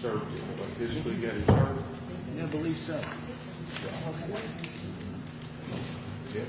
served it, officially get it served. Yeah, I believe so. Yeah.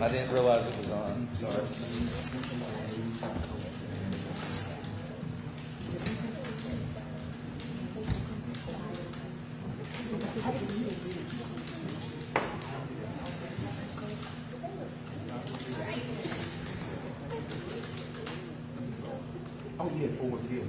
I didn't realize it was on. Sorry. Oh, yeah, forward, yeah.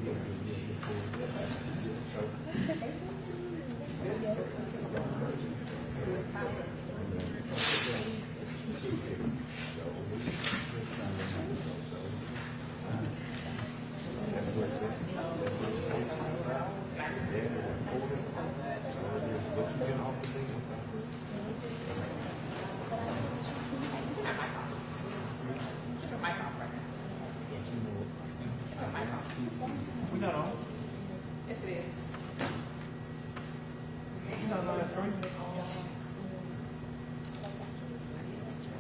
We not on? Yes, it is. You not on that screen?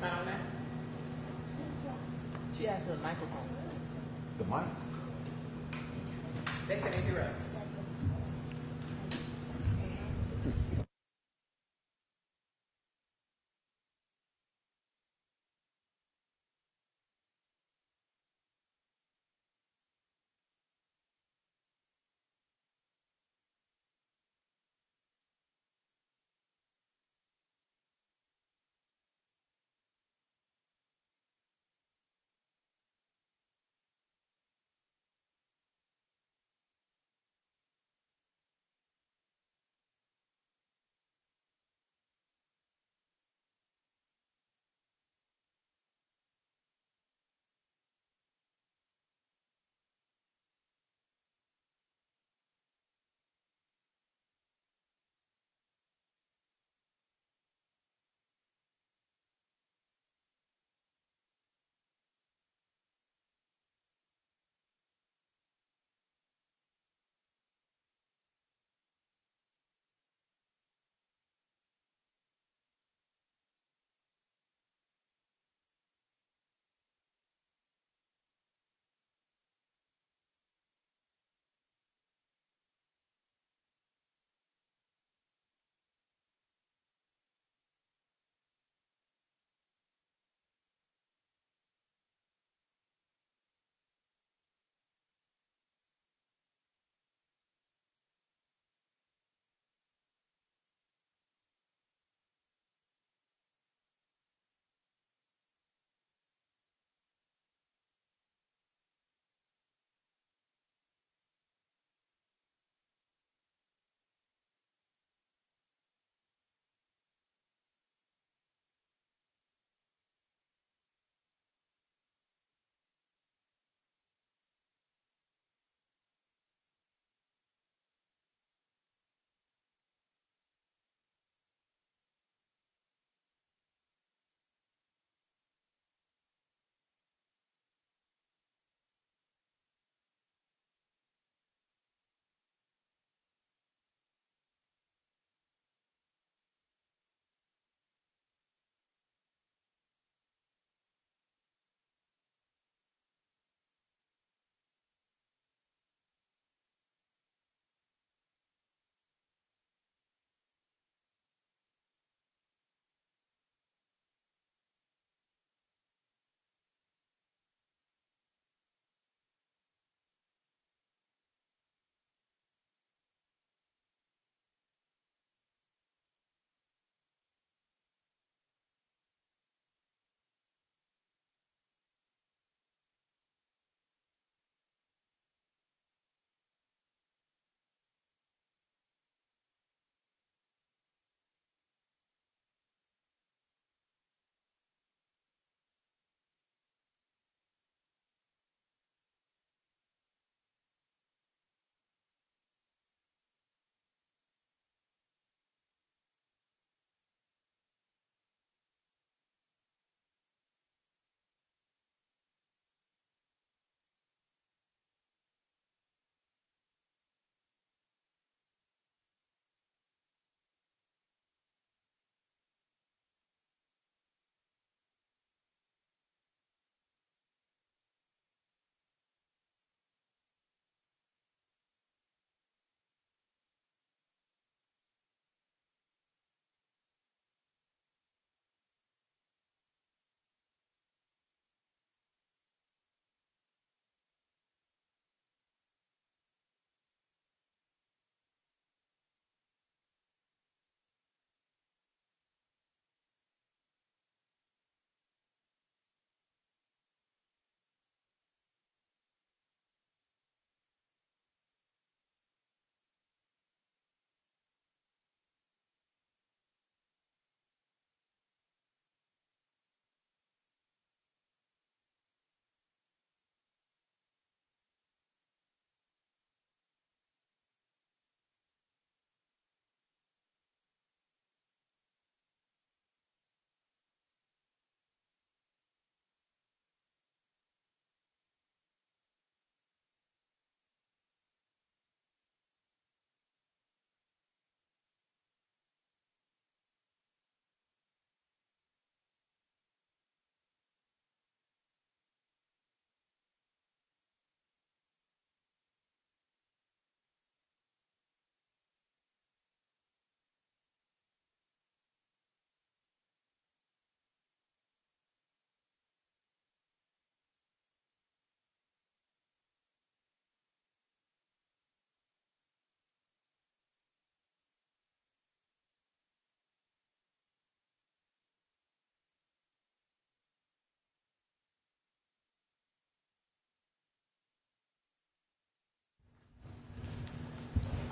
Not on that? She has a microphone. The mic. They said it's yours.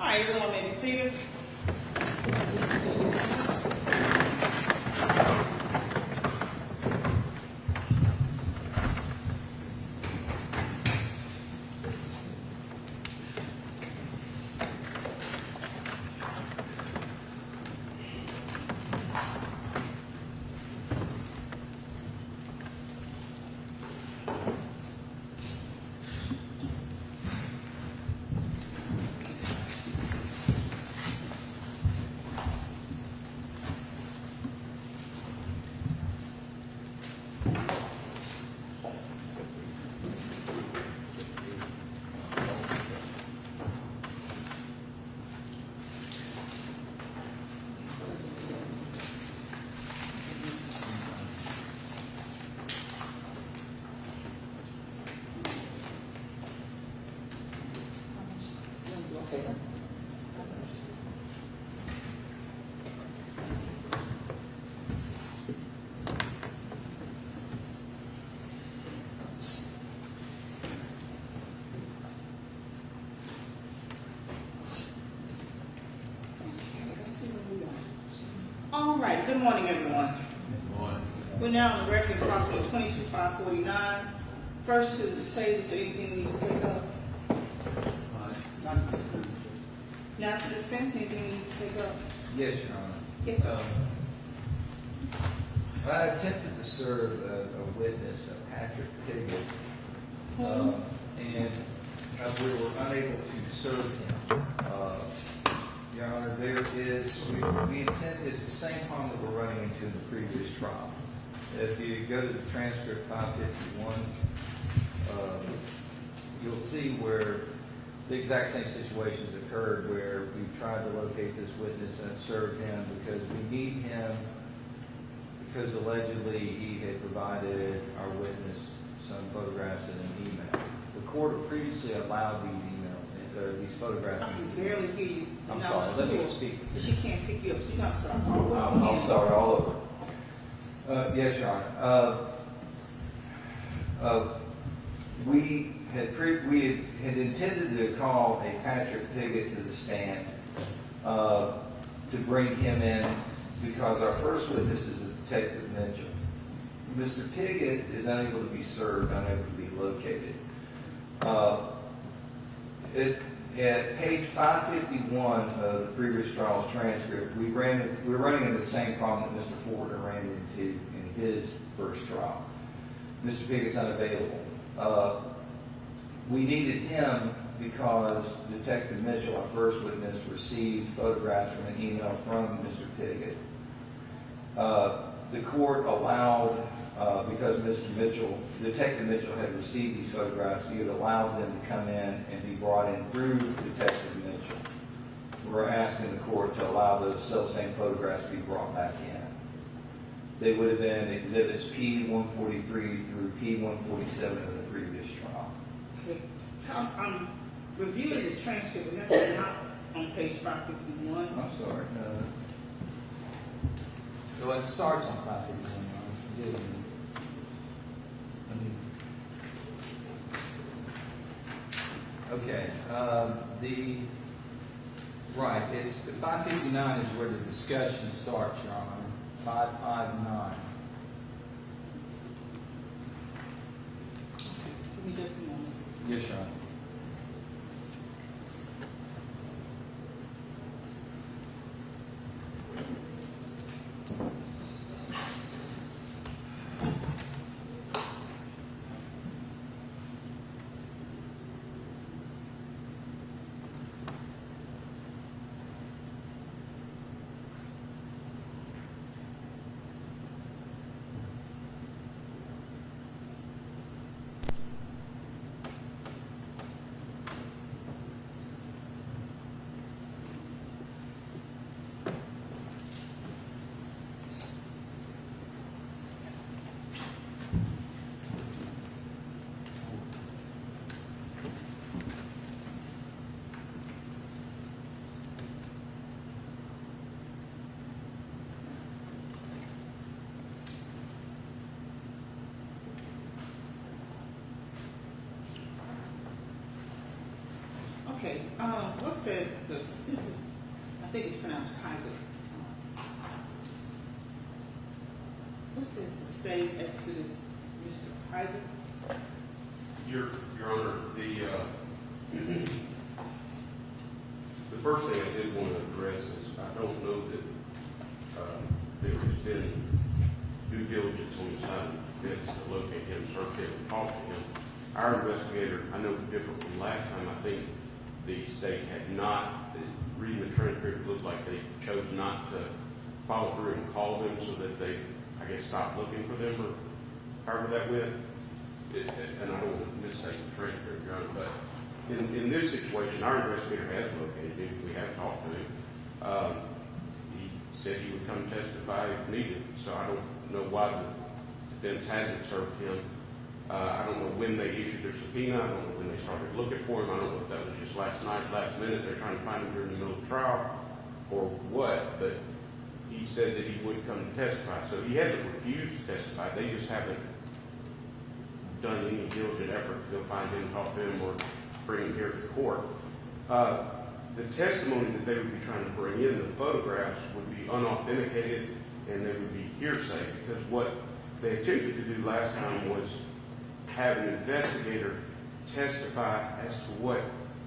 All right, everyone may be seated. All right, good morning, everyone. We're now on the record crossing 22-549. First to the stage, is there anything we need to take up? Now to the defense, anything we need to take up? Yes, Your Honor. Yes, sir. I attempted to serve a witness, Patrick Piggott, and we were unable to serve him. Your Honor, we intend, it's the same problem that we're running into in the previous trial. If you go to the transcript 551, you'll see where the exact same situations occurred where we tried to locate this witness and serve him because we need him because allegedly he had provided our witness some photographs in an email. The court previously allowed these emails, these photographs. I can barely hear you. I'm sorry, let me speak. But she can't pick you up, so you're going to start all over. I'll start all over. Yes, Your Honor. We had intended to call a Patrick Piggott to the stand to bring him in because our first witness is Detective Mitchell. Mr. Piggott is unable to be served, unable to be located. At page 551 of the previous trial's transcript, we're running into the same problem that Mr. Ford ran into in his first trial. Mr. Piggott's unavailable. We needed him because Detective Mitchell, our first witness, received photographs from an email from Mr. Piggott. The court allowed, because Detective Mitchell had received these photographs, he had allowed them to come in and be brought in through Detective Mitchell. We're asking the court to allow those same photographs to be brought back in. They would have been exhibits P143 through P147 of the previous trial. Okay. I'm reviewing the transcript, and that's not on page 551. I'm sorry. Well, it starts on 551. Okay. It's 559 is where the discussion starts, Your Honor. 559. Give me just a moment. Yes, Your Honor. Okay, what says this is, I think it's pronounced Pilot. What says the state as to this, Mr. Pilot? Your Honor, the first thing I did want to address is I don't know that there has been due diligence on the side of the defense to locate him, search him, and talk to him. Our investigator, I know different from last time, I think the state had not, reading the transcript, it looked like they chose not to follow through and call them so that they, I guess, stopped looking for them or however that went. And I don't want to mistake the transcript, Your Honor, but in this situation, our investigator has located him. We have talked to him. He said he would come testify if needed, so I don't know why the defense hasn't served him. I don't know when they issued their subpoena. I don't know when they started looking for him. I don't know if that was just last night, last minute, they're trying to find him during the middle of the trial or what, but he said that he would come to testify. So he hasn't refused to testify. They just haven't done any diligent effort to go find him, talk to him, or bring him here to court. The testimony that they would be trying to bring in, the photographs, would be unauthenticated and they would be hearsay, because what they attempted to do last time was have an investigator testify as to what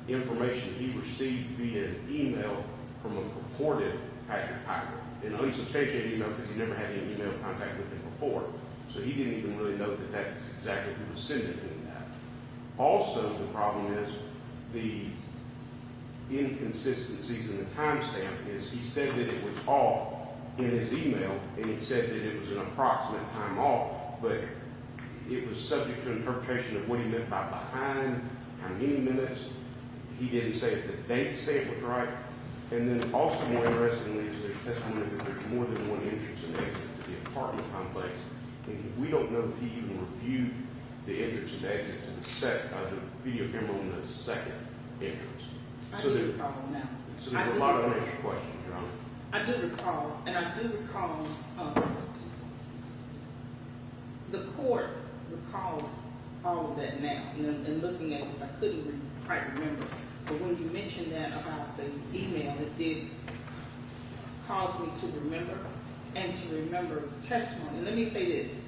information he received via an email from a purported Patrick Piper, an unsubstantiated email because he never had any email contact with him before. So he didn't even really know that that's exactly who was sending him that. Also, the problem is the inconsistencies in the timestamp is he said that it was off in his email, and he said that it was an approximate time off, but it was subject to interpretation of what he meant by behind, how many minutes. He didn't say if the date stamp was right. And then also more interestingly is there's testimony that there's more than one entrance and exit to the apartment complex. And we don't know if he even reviewed the entrance and exit to the video camera on the second entrance. I So do there, recall now. so there were a lot of unanswered questions, Your Honor. I do recall, and I do recall, the court recalls all of that now. And looking at this, I couldn't quite remember. But when you mentioned that about the email, it did cause me to remember and to remember testimony. And let me say this.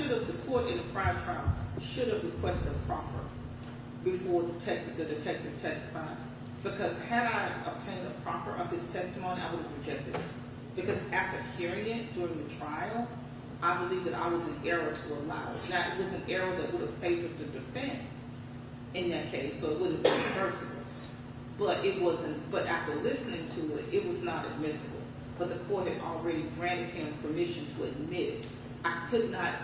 The court in the prior trial should have requested a proffer before the detective testified. Because had I obtained a proffer of his testimony, I would have rejected it. Because after hearing it during the trial, I believe that I was in error to allow it. Now, it was an error that would have favored the defense in that case, so it wouldn't have been reversible. But it wasn't, but after listening to it, it was not admissible. But the court had already granted him permission to admit it. I could not,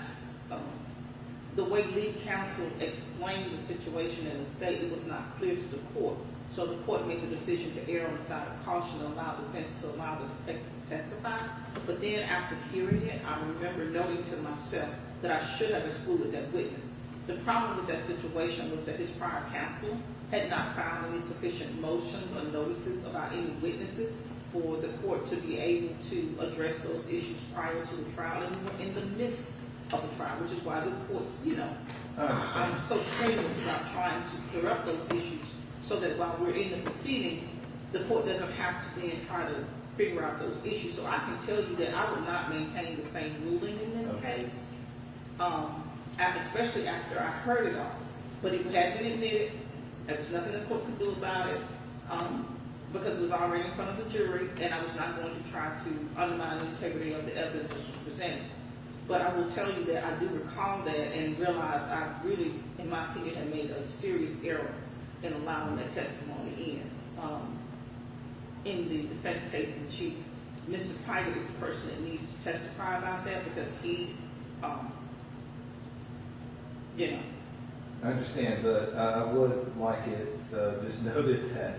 the way lead counsel explained the situation in the state, it was not clear to the court. So the court made the decision to err on the side of caution and allow the defense to allow the detective to testify. But then after hearing it, I remember noting to myself that I should have excluded that witness. The problem with that situation was that his prior counsel had not found any sufficient motions or notices about any witnesses for the court to be able to address those issues prior to the trial, and we were in the midst of the trial, which is why this court's, I'm so strenuous about trying to clear up those issues so that while we're in the proceeding, the court doesn't have to then try to figure out those issues. So I can tell you that I would not maintain the same ruling in this case, especially after I heard it all. But it had been admitted. There was nothing the court could do about it because it was already in front of the jury, and I was not going to try to undermine the integrity of the evidence that was presented. But I will tell you that I do recall that and realized I really, in my opinion, had made a serious error in allowing that testimony in the defense case in chief. Mr. Piper is the person that needs to testify about that because he, I understand, but I would like it just noted that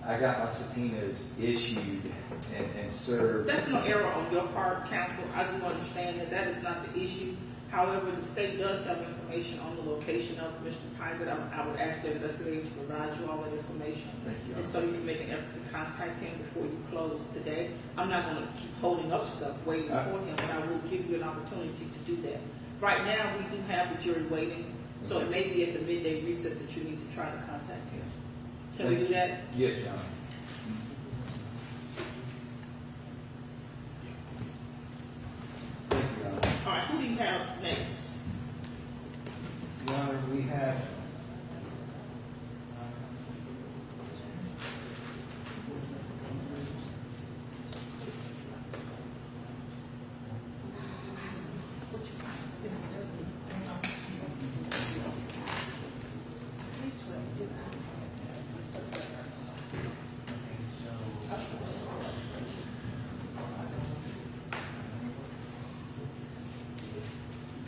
I got my subpoenas issued and served. That's no error on your part, counsel. I do understand that that is not the issue. However, the state does have information on the location of Mr. Piper. I would ask the investigator to provide you all that information. Thank you. And so you can make an effort to contact him before you close today. I'm not going to keep holding up stuff waiting for him, but I will give you an opportunity to do that. Right now, we do have the jury waiting. So it may be at the midday recess that you need to try to contact him. Can we do that? Yes, Your Honor. Thank you, Your Honor. All right, who do you have next? Your Honor, we have.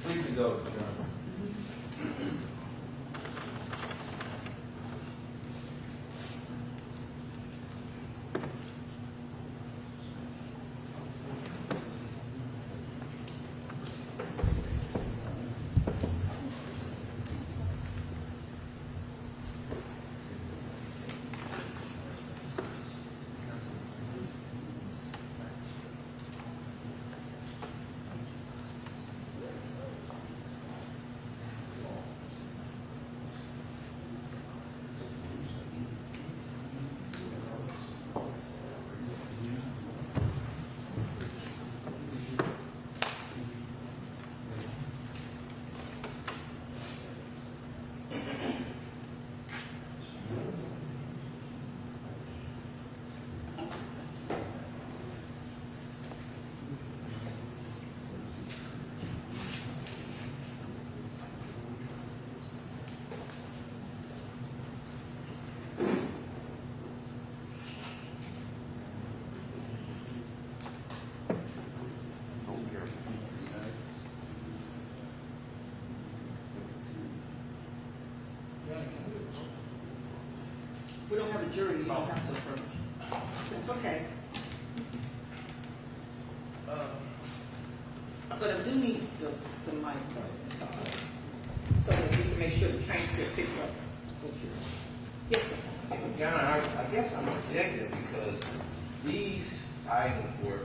Please go, Your Honor. We don't have a jury, you don't have to approach. It's okay. But I do need the mic, sorry, so that we can make sure the transcript picks up what you're. Yes, sir. Your Honor, I guess I'm objective because these items were,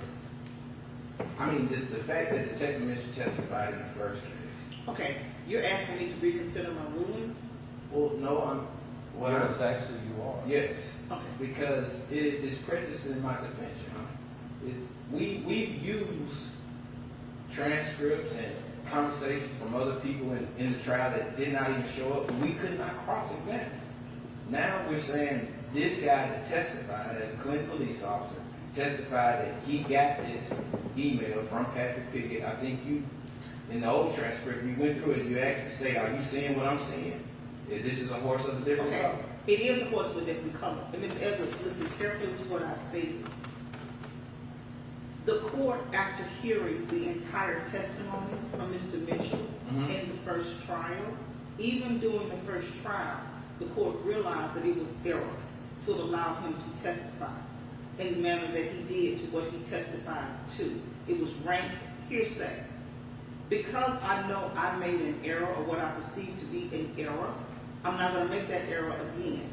the fact that Detective Mitchell testified in the first case. Okay, you're asking me to reconsider my ruling? Well, no, Yes, actually you are. yes, Okay. because it is prejudicing my defense, Your Honor. We've used transcripts and conversations from other people in the trial that did not even show up, and we could not cross-examine. Now we're saying this guy that testified as a Clinton police officer testified that he got this email from Patrick Pickett. I think you, in the old transcript, you went through it, you asked the state, are you seeing what I'm seeing? If this is a horse of a different Okay, color. it is a horse with a different color. And Mr. Edwards, listen carefully to what I say. The court, after hearing the entire testimony from Mr. Mitchell in the first trial, even during the first trial, the court realized that it was error to allow him to testify in the manner that he did to what he testified to. It was rank hearsay. Because I know I made an error or what I perceive to be an error, I'm not going to make that error again.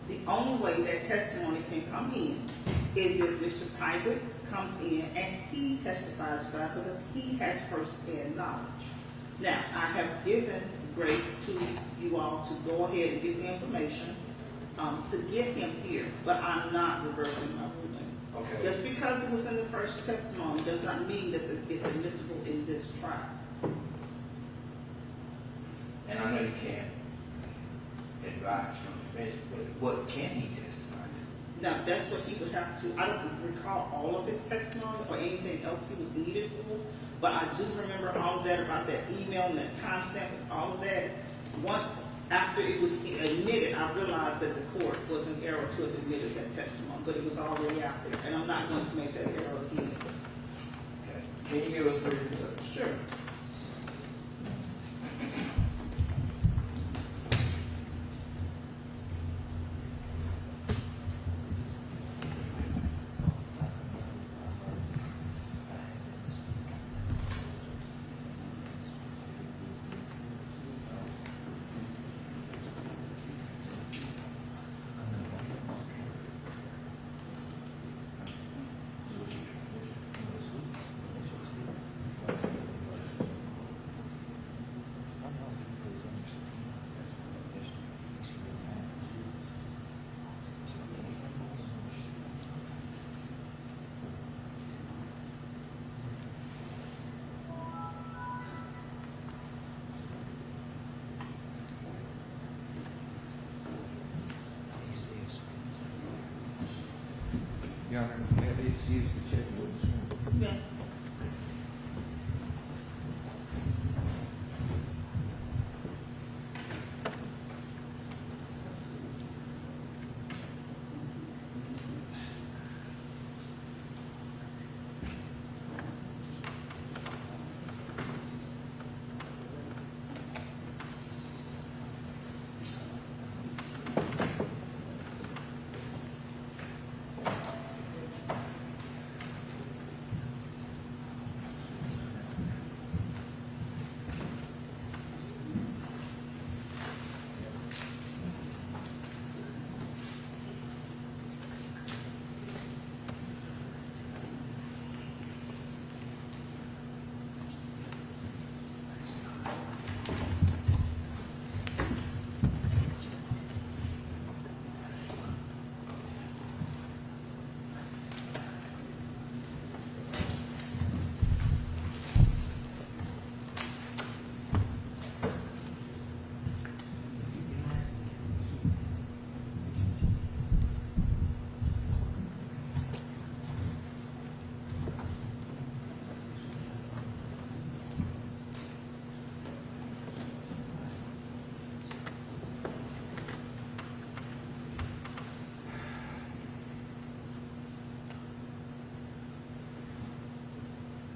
The only way that testimony can come in is if Mr. Pybert comes in and he testifies back because he has first-hand knowledge. Now, I have given grace to you all to go ahead and get the information to get him here, but I'm not reversing my ruling. Okay. Just because it was in the first testimony does not mean that it's admissible in this trial. And I know you can't advise from the bench, but what can he testify to? Now, that's what he would have to, I don't recall all of his testimony or anything else he was needed for, but I do remember all of that about that email and that timestamp and all of that. Once after it was admitted, I realized that the court was in error to have admitted that testimony, but it was already out there, and I'm not going to make that error again. Okay. Can you give us three? Sure. excuse the chicken witness. Yeah.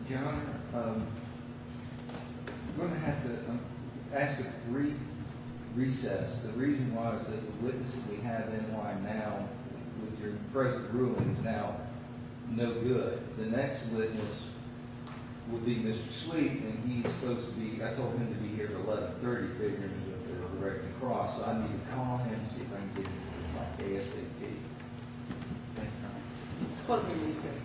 Your Honor, I'm going to have to ask a brief recess. The reason why is that the witness that we have in line now, with your present ruling, is now no good. The next witness would be Mr. Sweet, and he's supposed to be, I told him to be here at 11:30, figuring that they were direct across, so I need to call him and see if I can get him like ASAP. Thank you, Your Honor. Hold on, recess.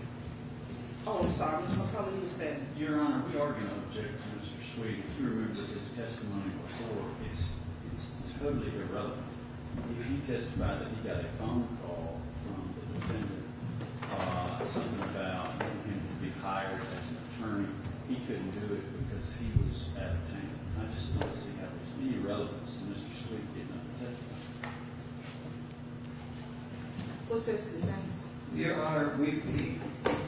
Oh, I'm sorry, Mr. McCullough, you were saying. Your Honor, we are going to object to Mr. Sweet. If you remember his testimony before, it's totally irrelevant. If he testified that he got a phone call from the defendant, something about him to be hired as an attorney, he couldn't do it because he was out of town. I just don't see how there's any relevance to Mr. Sweet getting up and testifying. What's this defense? Your Honor,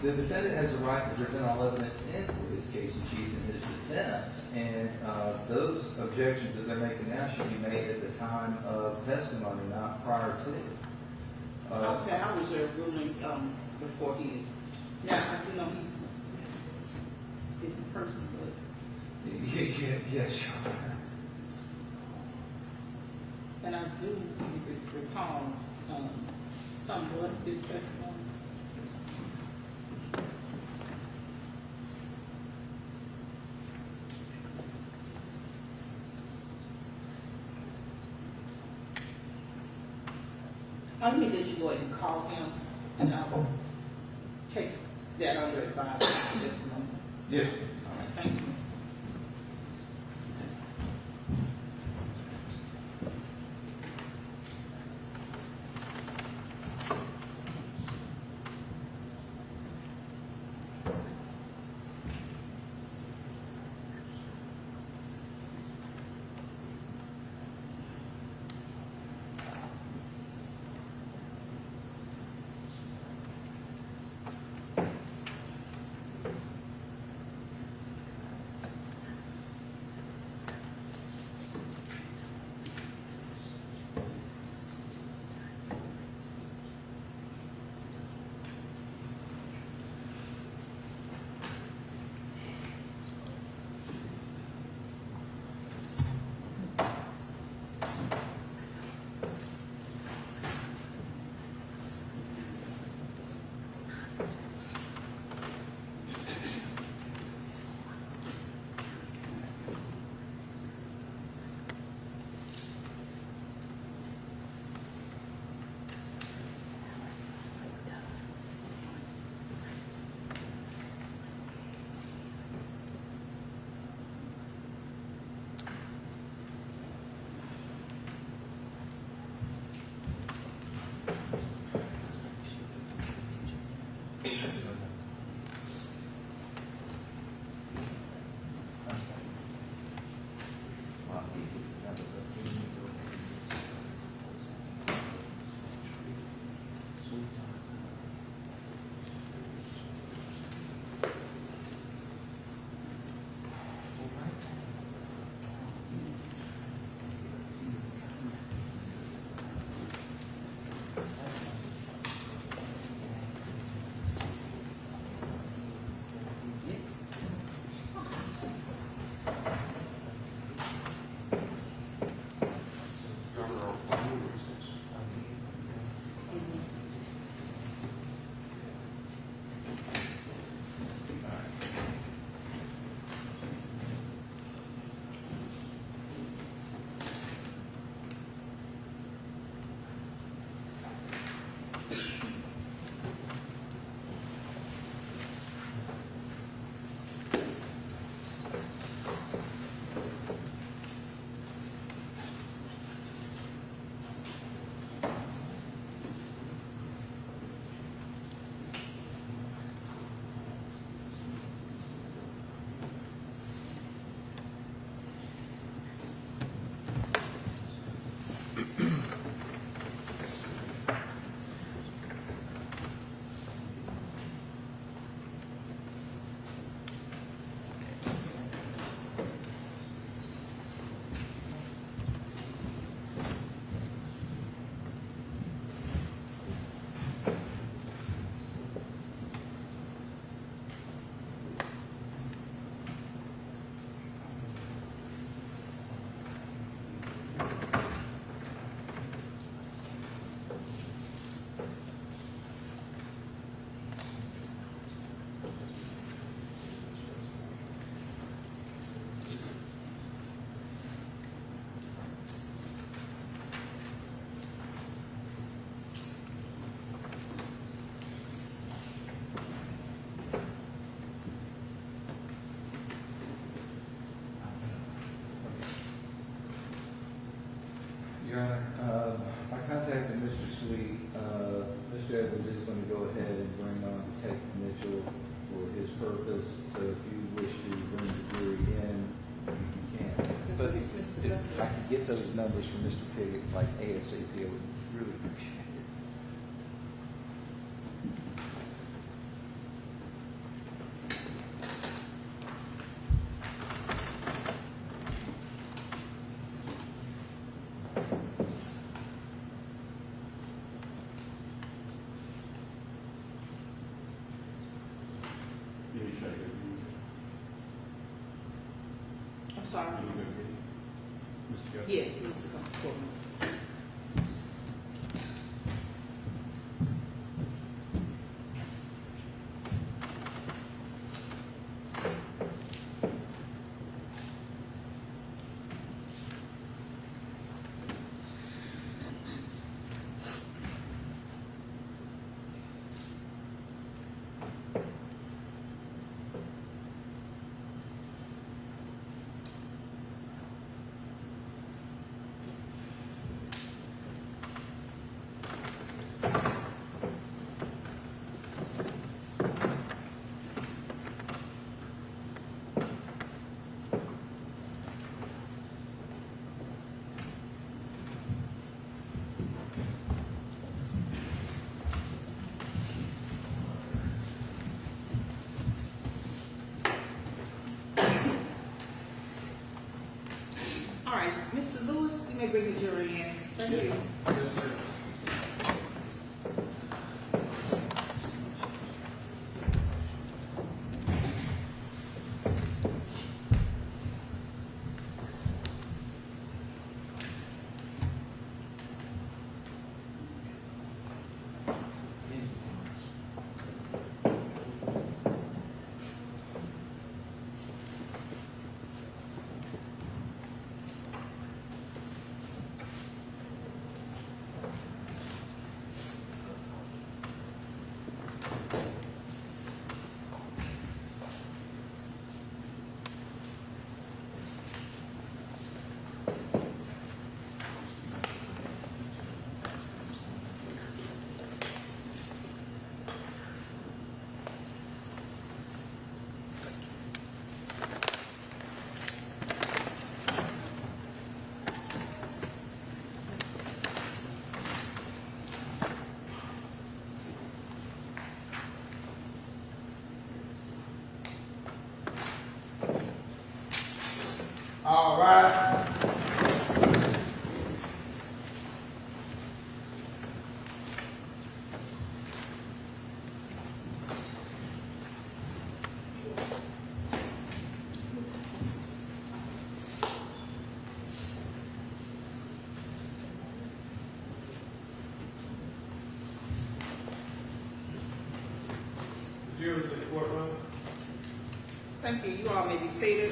the defendant has a right to present all evidence in for his case in chief in his defense, and those objections that they're making now should be made at the time of testimony, not prior to. Okay, I reserve ruling, before he is, now, I do know he's a person, but, Yes, Your Honor. and I do recall, somewhat his testimony. Let me let you go ahead and call him, and I'll take that under advisement for this moment. Yes. All right, thank you. Your Honor. I contacted Mr. Sweet. Mr. Edwards is going to go ahead and bring on Detective Mitchell for his purpose. So if you wish to bring the jury in, you can. But if I could get those numbers from Mr. Piggott, like ASAP, I would really appreciate it. You need to check it. I'm sorry. You need to go get it. Mr. Guthrie? Yes, he needs to come to court. All right, Mr. Lewis, you may bring the jury in. Thank you. All right. Jury's in the courtroom. Thank you. You all may be seated.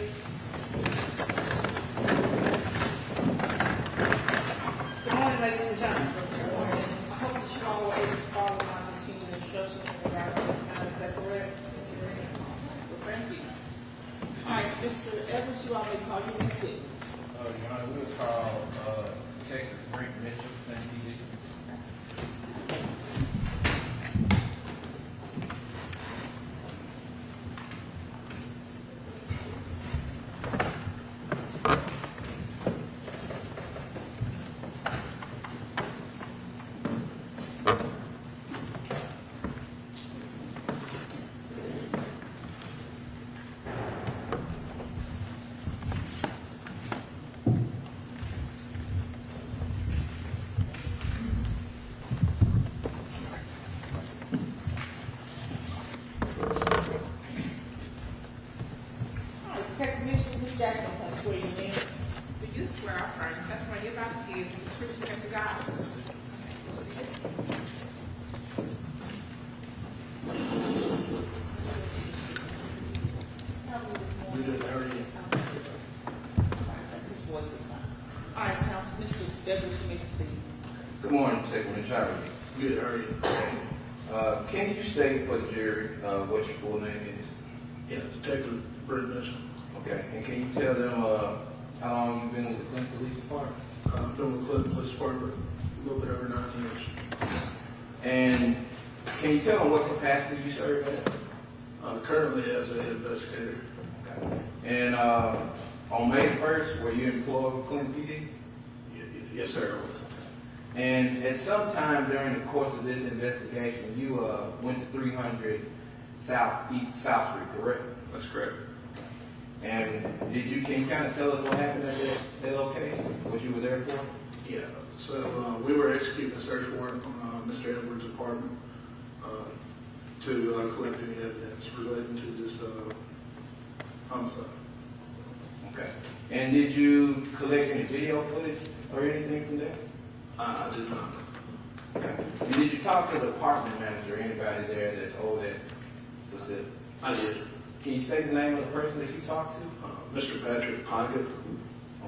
Good morning, ladies and gentlemen. Good morning. I hope that you all were able to follow my continuing instructions in regard to this matter. Is that correct? Well, thank you. All right, Mr. Evans, you all may call your next witness. Your Honor, we'll call Detective Rankin Mitchell. Thank you. All right, Detective Mitchell, Ms. Jackson, can swear you in. Do you swear affirm the testimony you're about to give is the truth you have to God? How are you this morning? Good, how are you? This voice is fine. All right, now, Mr. Evans, you may proceed. Good morning, Detective Mitchell. How are you? Good, how are you? Can you state for the jury what your full name is? Yeah, Detective Brent Mitchell. Okay, and can you tell them how long you've been with the Clinton Police Department? I've been with Clinton Police Department a little bit over 9 years. And can you tell them what capacity you serve at? Currently as an investigator. Okay. And on May 1st, were you employed with Clinton PD? Yes, sir, I was. And at some time during the course of this investigation, you went to 300 South Street, correct? That's correct. And can you kind of tell us what happened at that location, what you were there for? Yeah, so we were executing a search warrant on Mr. Edwards' apartment to collect any evidence relating to this homicide. Okay. And did you collect any video footage or anything from there? I did not. Okay. And did you talk to the apartment manager or anybody there that's over that facility? I did. Can you say the name of the person that you talked to? Mr. Patrick Pocket.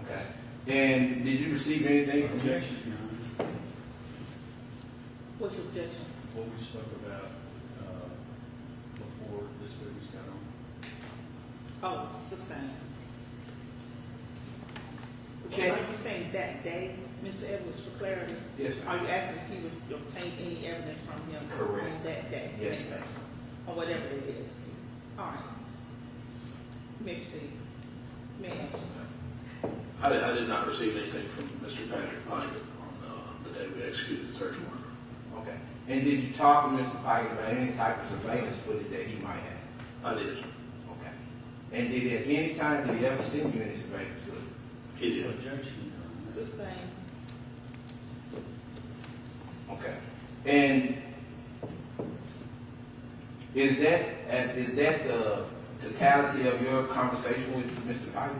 Okay. And did you receive anything from him? Objection, Your Honor. What's your objection? What we spoke about before this witness got on. Oh, sustained. Okay. Are you saying that day, Mr. Edwards, for clarity? Yes, Are ma'am. you asking if you would obtain any evidence from him Correct. on that day? Yes, ma'am. Or whatever it is? All right. You may proceed. May I answer? I did not receive anything from Mr. Patrick Pocket on the day we executed the search warrant. Okay. And did you talk to Mr. Pike about any type of surveillance footage that he might have? I did. Okay. And did at any time did he ever send you any surveillance footage? He did. Objection, Your Honor. Sustained. Okay. And is that the totality of your conversation with Mr. Pike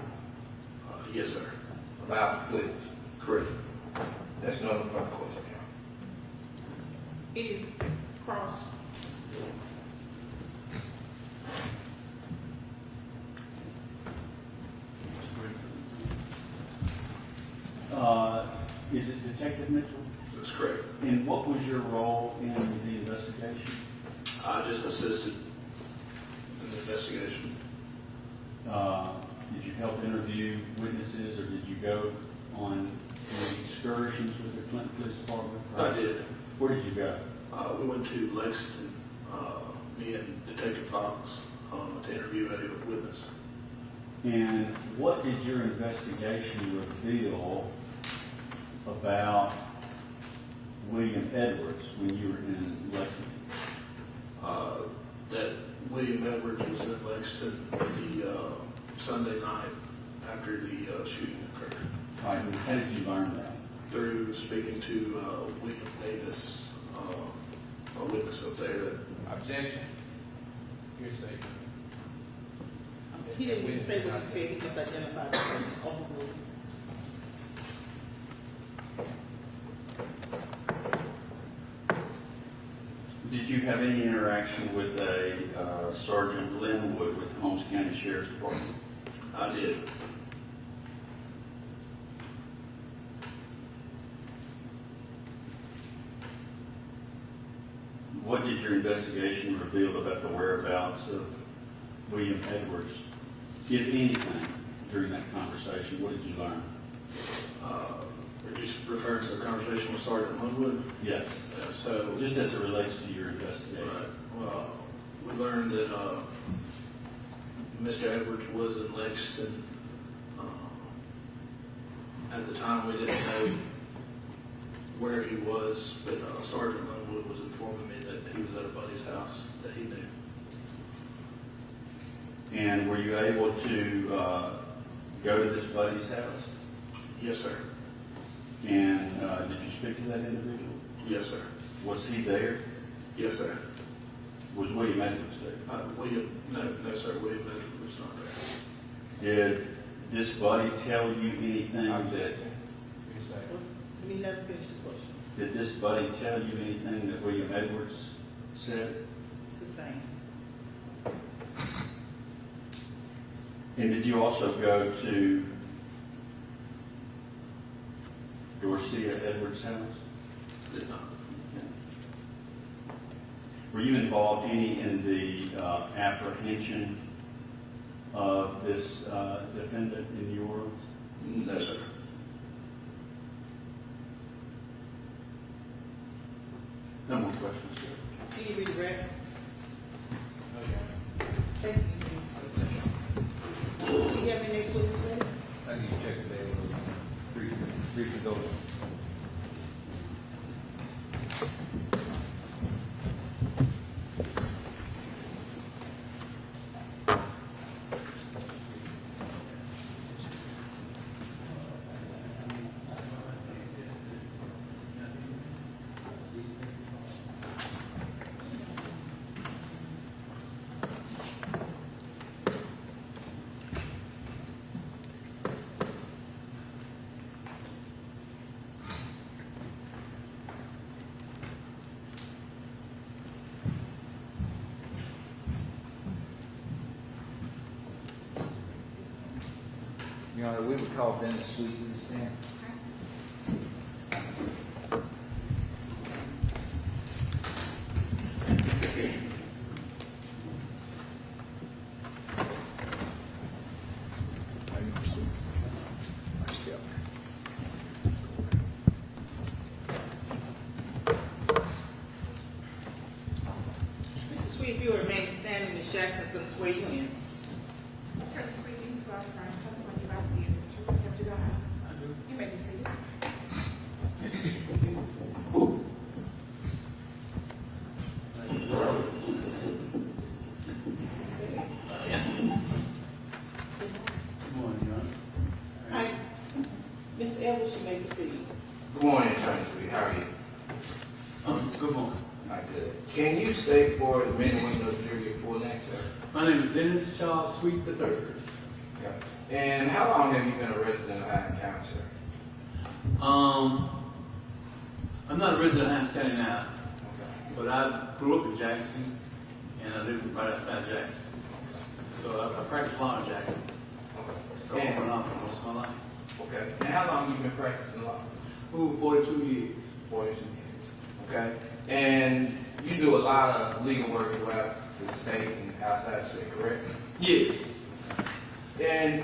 Yes, sir. about the footage? Correct. That's no further question. Any cross? Is it Detective Mitchell? That's correct. And what was your role in the investigation? I just assisted in the investigation. Did you help interview witnesses, or did you go on any excursions with the Clinton Police Department? I did. Where did you go? We went to Lexington, me and Detective Fox, to interview a witness. And what did your investigation reveal about William Edwards when you were in Lexington? That William Edwards was in Lexington the Sunday night after the shooting occurred. Right, and how did you learn that? Through speaking to William Davis, a witness up there. Objection. Hearsay. He didn't even say what he said, he just identified the person overruled. Did you have any interaction with a Sergeant Linwood with the Holmes County Sheriff's Department? I did. What did your investigation reveal about the whereabouts of William Edwards, if anything, during that conversation? What did you learn? Are you referring to the conversation with Sergeant Linwood? Yes. So, Just as it relates to your investigation. right. Well, we learned that Mr. Edwards was in Lexington. At the time, we didn't know where he was, but Sergeant Linwood was informing me that he was at a buddy's house that he knew. And were you able to go to this buddy's house? Yes, sir. And did you speak to that individual? Yes, sir. Was he there? Yes, sir. Was William Edwards there? No, sir. William Edwards was not there. Did this buddy tell you anything? Objection. Hearsay. We never finished the question. Did this buddy tell you anything that William Edwards said? Sustained. And did you also go to Dorcia Edwards' house? Did not. Were you involved any in the apprehension of this defendant in New Orleans? No, sir. No more questions, sir. Can you read the record? Thank you. Do you have any next witness, please? I need to check the day. Brief to go. Your Honor, we would call Dennis Sweet to the stand. Mr. Sweet, if you remain standing, Ms. Jackson's going to swear you in. Attorney Sweet, you swear affirm testimony you're about to give is the truth, help you God. I do. You may be seated. Good morning, Your Honor. Hi. Ms. Edwards, you may proceed. Good morning, Attorney Sweet. How are you? Good morning. Not good. Can you state for the men and women of the jury your full name, sir? My name is Dennis Charles Sweet III. Yeah. And how long have you been a resident of Rankin County, sir? I'm not a resident of Hines County now, Okay. but I grew up in Jackson, and I live right outside Jackson. So I practice law in Jackson. So I've been on for most of my life. Okay. And how long have you been practicing law? Ooh, 42 years. 42 years. Okay. And you do a lot of legal work throughout the state and outside the state, correct? Yes. And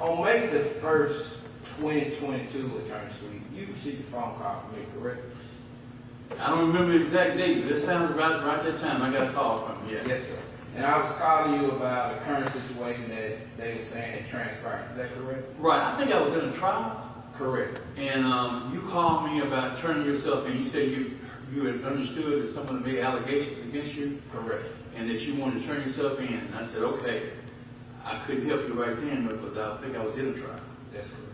on May the 1st, 2022, Attorney Sweet, you received a phone call from me, correct? I don't remember the exact date, but that sounds right that time. I got a call from you. Yes, sir. And I was calling you about the current situation that they were saying had transpired. Is that correct? Right. I think I was in a trial, Correct. and you called me about turning yourself in. You said you had understood that someone made allegations against you, Correct. and that you wanted to turn yourself in. And I said, okay. I couldn't help you right then because I think I was in a trial. That's correct.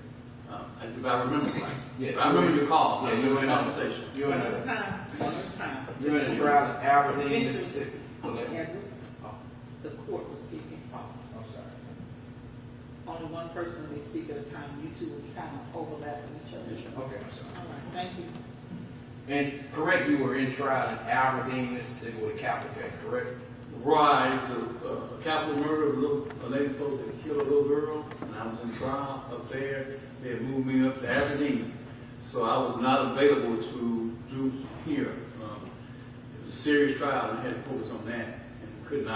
If I remember right. Yes. I remember your call. Yeah, I you remember were in the a conversation. You're in One at a a time. One at a time. you're in a trial in Aberdeen, Mr. Mississippi. Edwards, Oh, the court was speaking. I'm sorry. Only one person may speak at a time. You two will kind of overlap with each other. Yes, sir. Okay, I'm sorry. All right, thank you. And correct, you were in trial in Aberdeen, Mississippi with a capital case, correct? Right. It was a capital murder of a lady supposed to kill a little girl, and I was in trial up there. They had moved me up to Aberdeen. So I was not available to do here. It was a serious trial, and I had to focus on that, and couldn't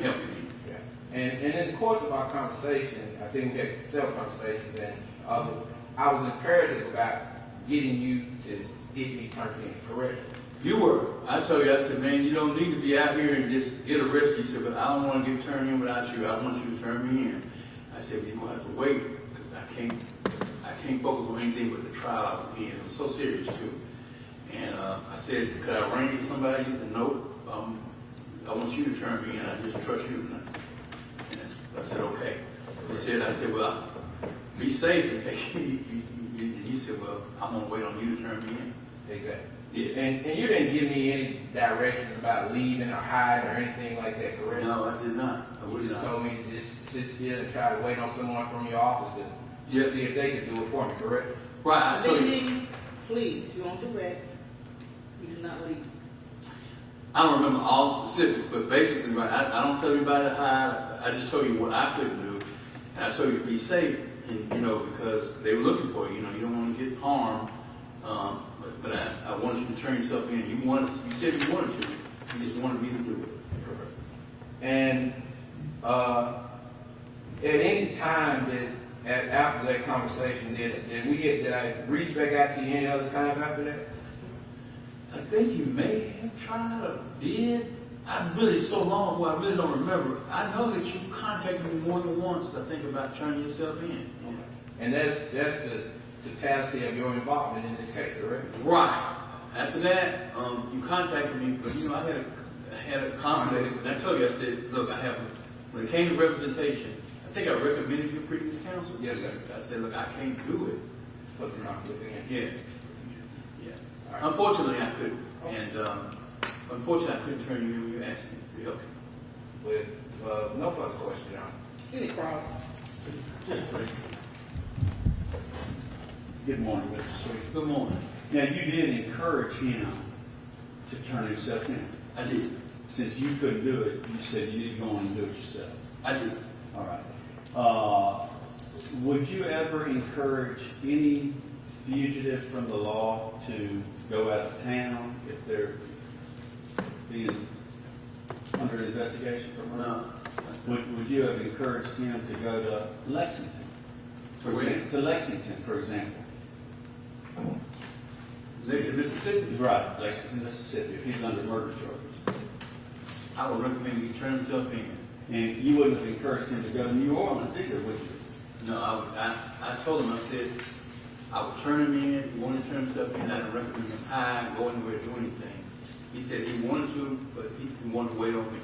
help me. Yeah. And in the course of our conversation, I think we had several conversations, and I was imperative about getting you to get me turned in, correct? You were. I told you, I said, man, you don't need to be out here and just get arrested. He said, but I don't want to get turned in without you. I want you to turn me in. I said, well, you're going to have to wait because I can't focus on anything but the trial I was in. It was so serious, too. And I said, could I arrange with somebody? He said, no, I want you to turn me in. I just trust you. And I said, okay. I said, well, be safe and take it. He said, well, I'm going to wait on you to turn me in. Exactly. Yes. And you didn't give me any directions about leaving or hiding or anything like that, correct? No, I did not. I You would just not. told me to just sit still and try to wait on someone from your office to Yes. see if they could do it for me, correct? Right, I told you. Leaving, please, you don't direct. You do not leave. I don't remember all specifics, but basically, right, I don't tell anybody to hide. I just told you what I couldn't do. And I told you to be safe, and, because they were looking for you. You don't want to get harmed. But I wanted you to turn yourself in. You said you wanted to. You just wanted me to do it. Correct. And at any time after that conversation, did I reach back out to you any other time after that? I think you may have tried or did. I really, so long ago, I really don't remember. I know that you contacted me more than once, I think, about turning yourself in. And that's the totality of your involvement in this case, correct? Right. After that, you contacted me, but you know, I had a conflict, and I told you, I said, look, when it came to representation, I think I recommended your previous counsel. Yes, sir. I said, look, I can't do it. What's the conflict again? Yeah. Yeah. All right. Unfortunately, I couldn't. And unfortunately, I couldn't turn you in when you asked me to help you. With no further question, Your Honor. Any cross? Just brief. Good morning, Mr. Sweet. Good morning. Now, you did encourage him to turn himself in. I did. Since you couldn't do it, you said you need to go on and do it yourself. I did. All right. Would you ever encourage any fugitive from the law to go out of town if they're being under investigation for murder? No. Would you have encouraged him to go to Lexington? To where? To Lexington, for example. Lexington, Mississippi. Right, Lexington, Mississippi, if he's under murder charges. I would recommend you turn himself in. And you wouldn't have encouraged him to go to New Orleans either, would you? No, I told him, I said, I would turn him in. If he wanted to turn himself in, I'd recommend him hide, go anywhere, do anything. He said he wanted to, but he wanted to wait on me.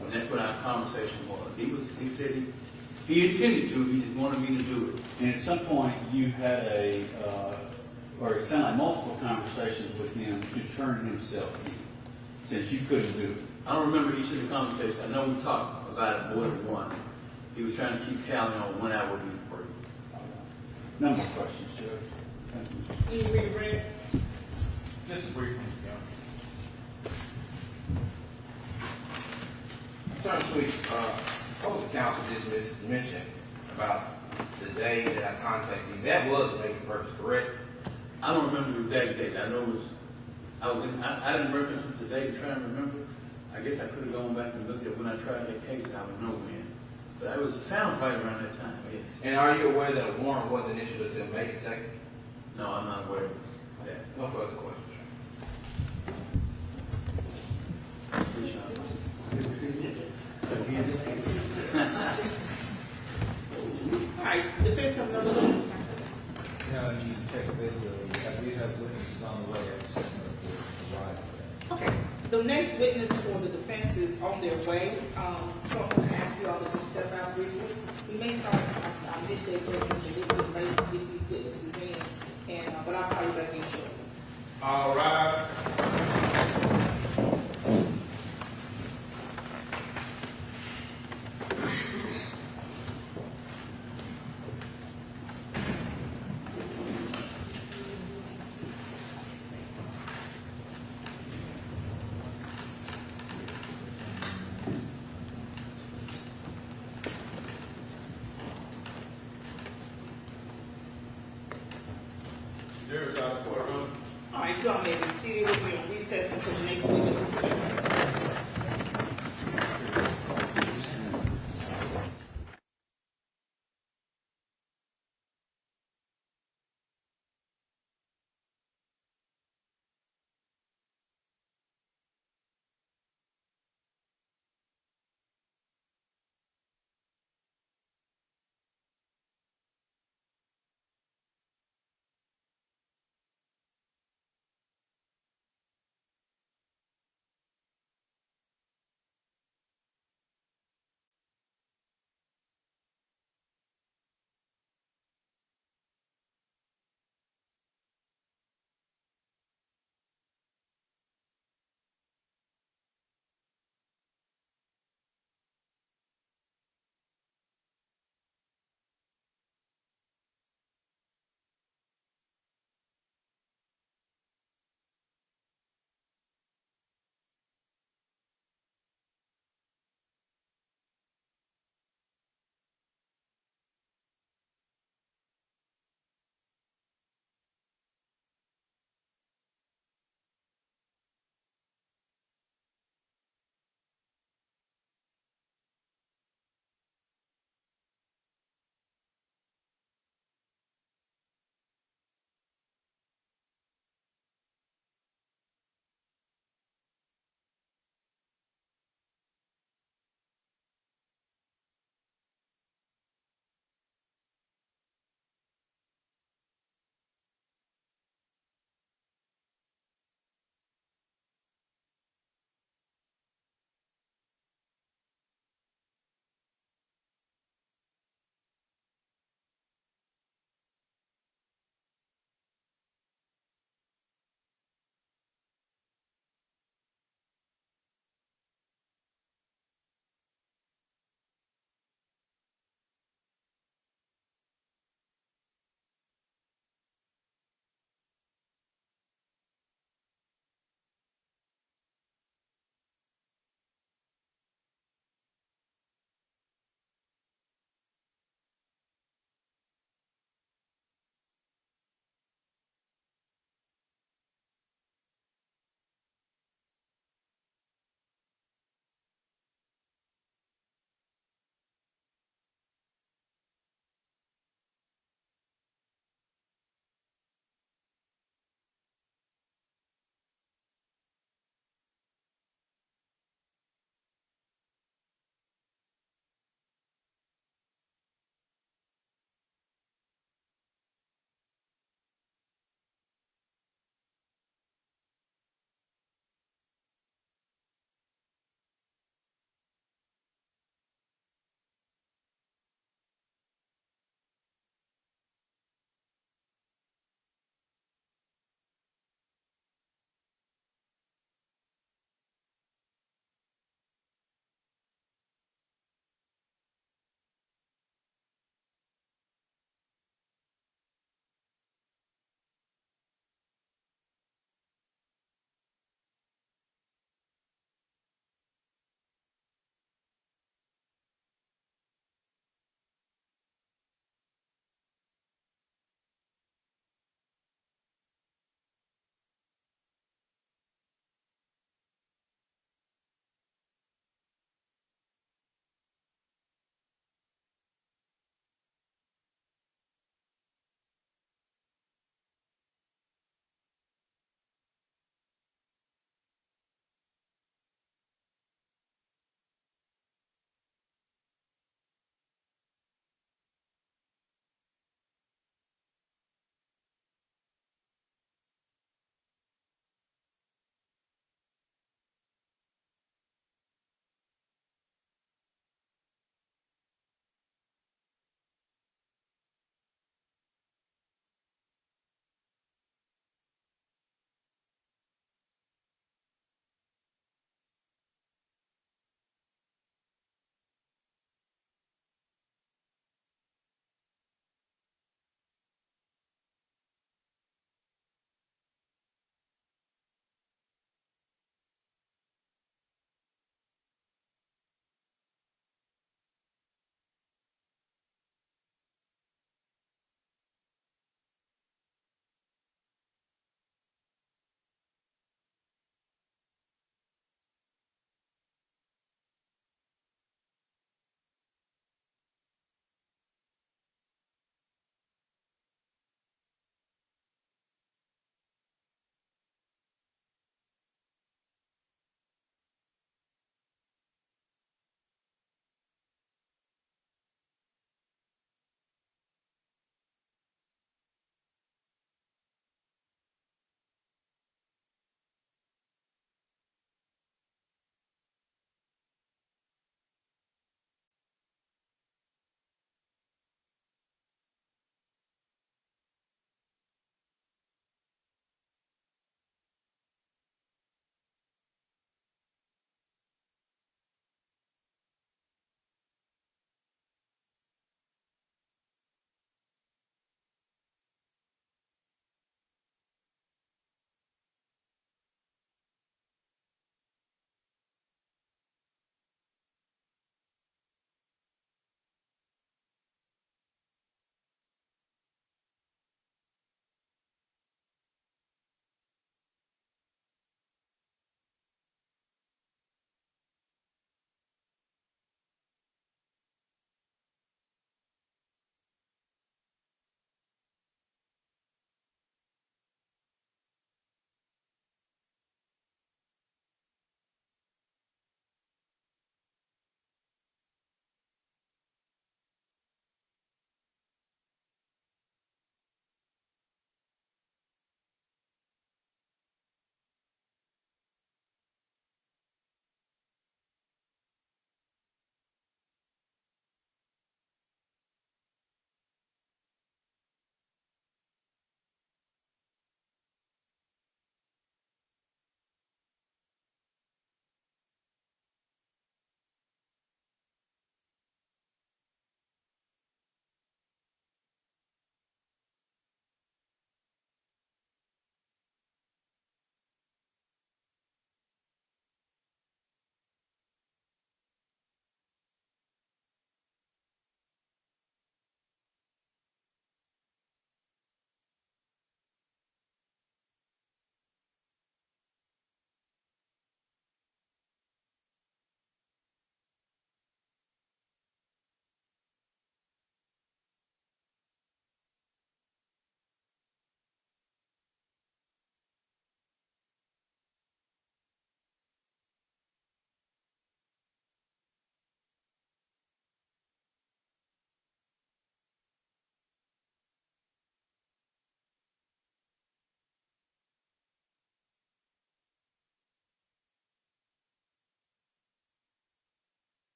And that's what our conversation was. He said he intended to, he just wanted me to do it. And at some point, you had or it sounded like multiple conversations with him to turn himself in, since you couldn't do it. I don't remember each of the conversations. I know we talked about it more than one. He was trying to keep tally on when I would be free. No more questions, Judge. Thank you. Any read? Just a brief one, Your Honor. Attorney Sweet, opposing counsel just mentioned about the day that I contacted you. That was May 1st, correct? I don't remember the exact date. I know it was, I didn't reference it today to try and remember. I guess I could have gone back and looked at when I tried that case. I would know when. But it sounded right around that time, yes. And are you aware that a warrant wasn't issued until May 2nd? No, I'm not aware of that. No further questions. All right, defense have another witness. No, you check a video, we have witnesses on the way. Okay, the next witness for the defense is on their way. So I'm going to ask you all to just step out briefly. We may start our midday questions and this is ready to get these witnesses in, but I'll call you back in shortly. All right. There's our courtroom. All right, you all may be seated. We'll be on recess until the next witness is here.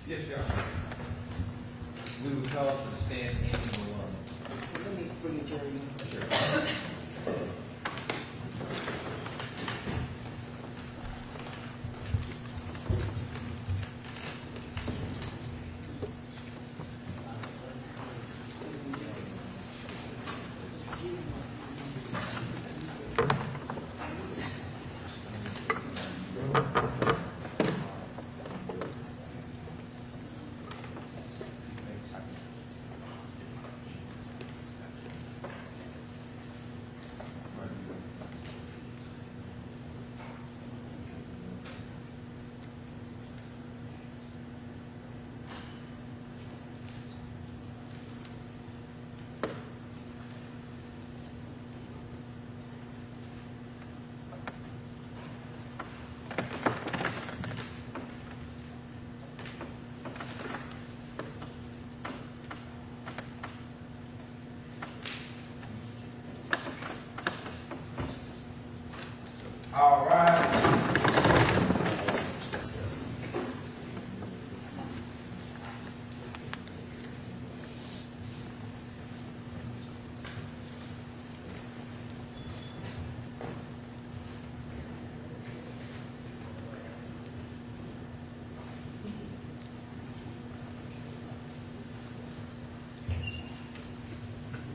Yes, Your Honor. We would call for the stand in alone. Let me bring the jury in. Sure. All right.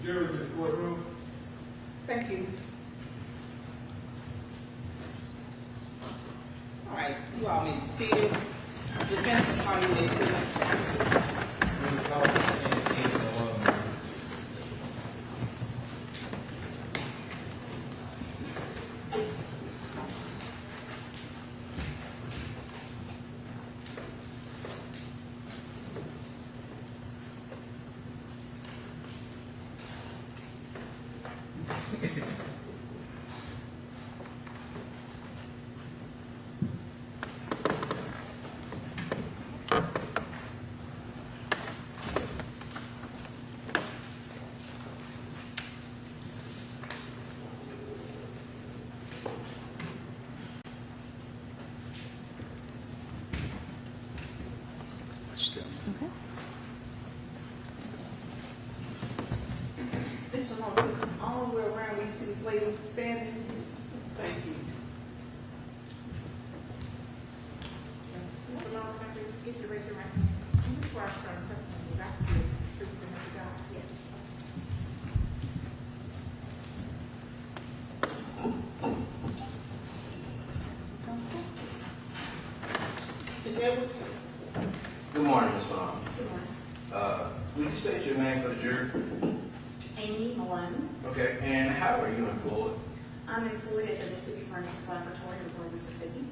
Jurors in the courtroom. Thank you. All right, you all may be seated. Defense will call you a witness. We would call for the stand in alone. Mr. Long, all the way around, when you see this lady standing, thank you. Mr. Long, can I just get you to raise your right hand? You swear affirm the testimony you're about to give, the truth and nothing but God? Yes. Ms. Edwards? Good morning, Ms. Malone. Good morning. Would you state your name for the jury? Amy Malone. Okay, and how are you employed? I'm employed at the Mississippi Forensics Laboratory in Florida, Mississippi.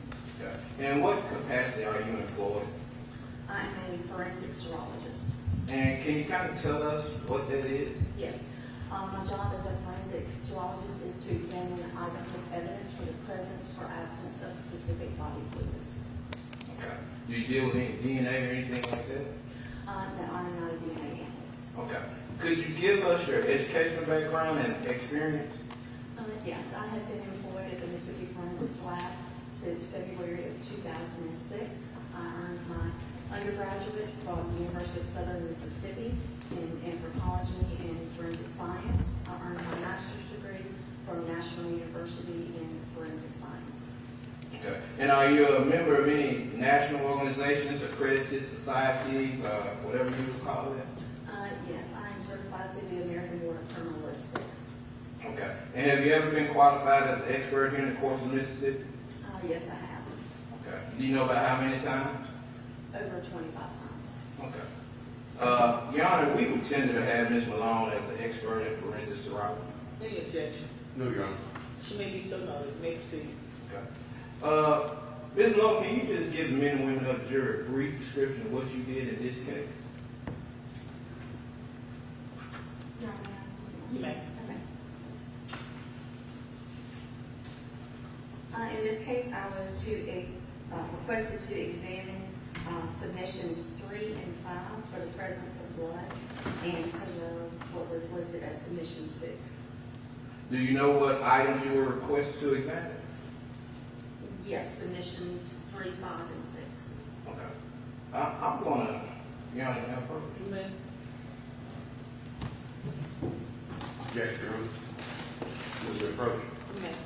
Okay. In what capacity are you employed? I'm a forensic serologist. And can you kind of tell us what that is? Yes. My job as a forensic serologist is to examine items of evidence for the presence or absence of specific body fluids. Okay. Do you deal with any DNA or anything like that? No, I'm not a DNA analyst. Okay. Could you give us your educational background and experience? Yes, I have been employed at the Mississippi Forensics Lab since February of 2006. I earned my undergraduate from the University of Southern Mississippi in anthropology and forensic science. I earned my master's degree from National University in forensic science. Okay. And are you a member of any national organizations, accredited societies, whatever you would call it? Yes, I am certified through the American Board of Criminalistics. Okay. And have you ever been qualified as an expert here in the courts of Mississippi? Yes, I have. Okay. Do you know about how many times? Over 25 times. Okay. Your Honor, we would tend to have Ms. Malone as an expert in forensic serology. Any objection? No, Your Honor. She may be so noted. You may proceed. Okay. Ms. Malone, can you just give the men and women of the jury a brief description of what you did in this case? No, You may. okay. In this case, I was requested to examine submissions 3 and 5 for the presence of blood and preserve what was listed as submission 6. Do you know what items you were requested to examine? Yes, submissions 3, 5, and 6. Okay. I'm gonna, you know, approach. 2 minutes. Objection. Move to approach. 2 minutes.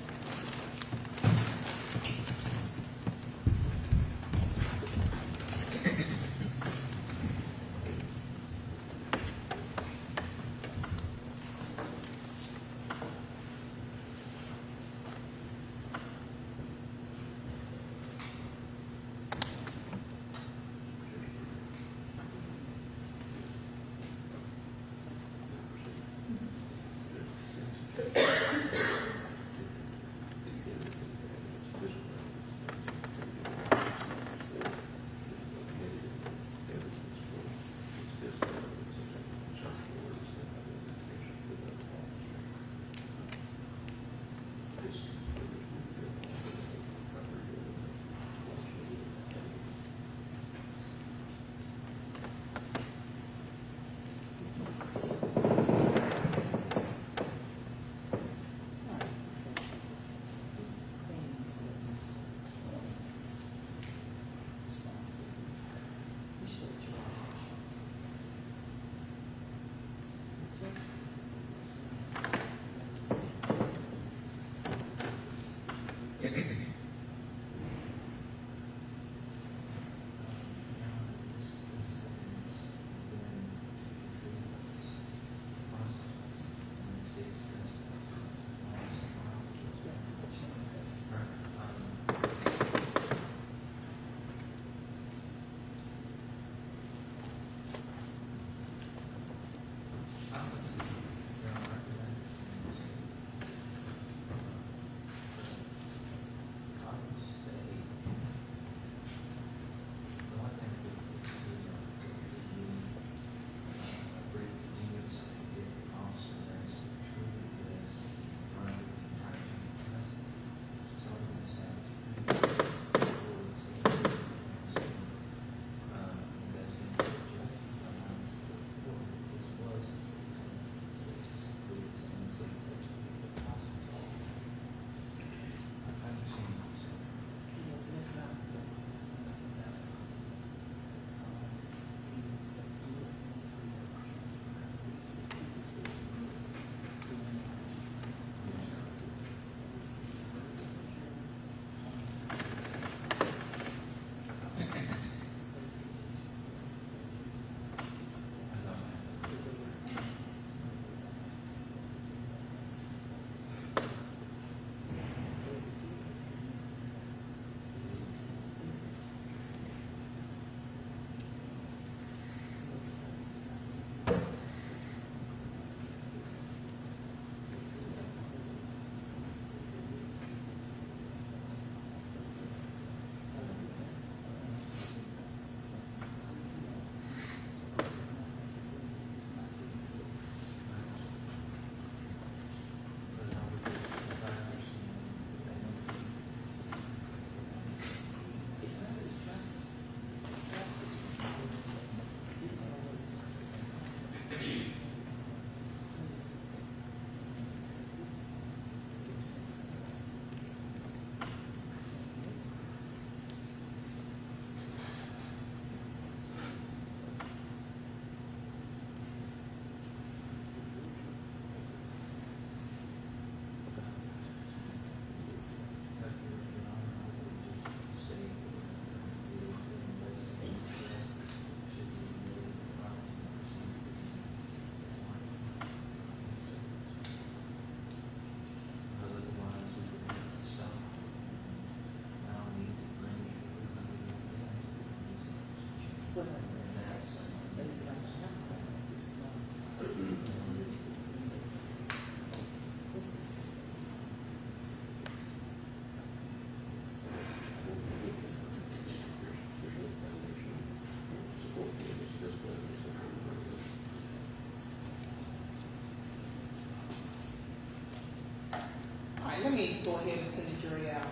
All right, let me go ahead and send the jury out.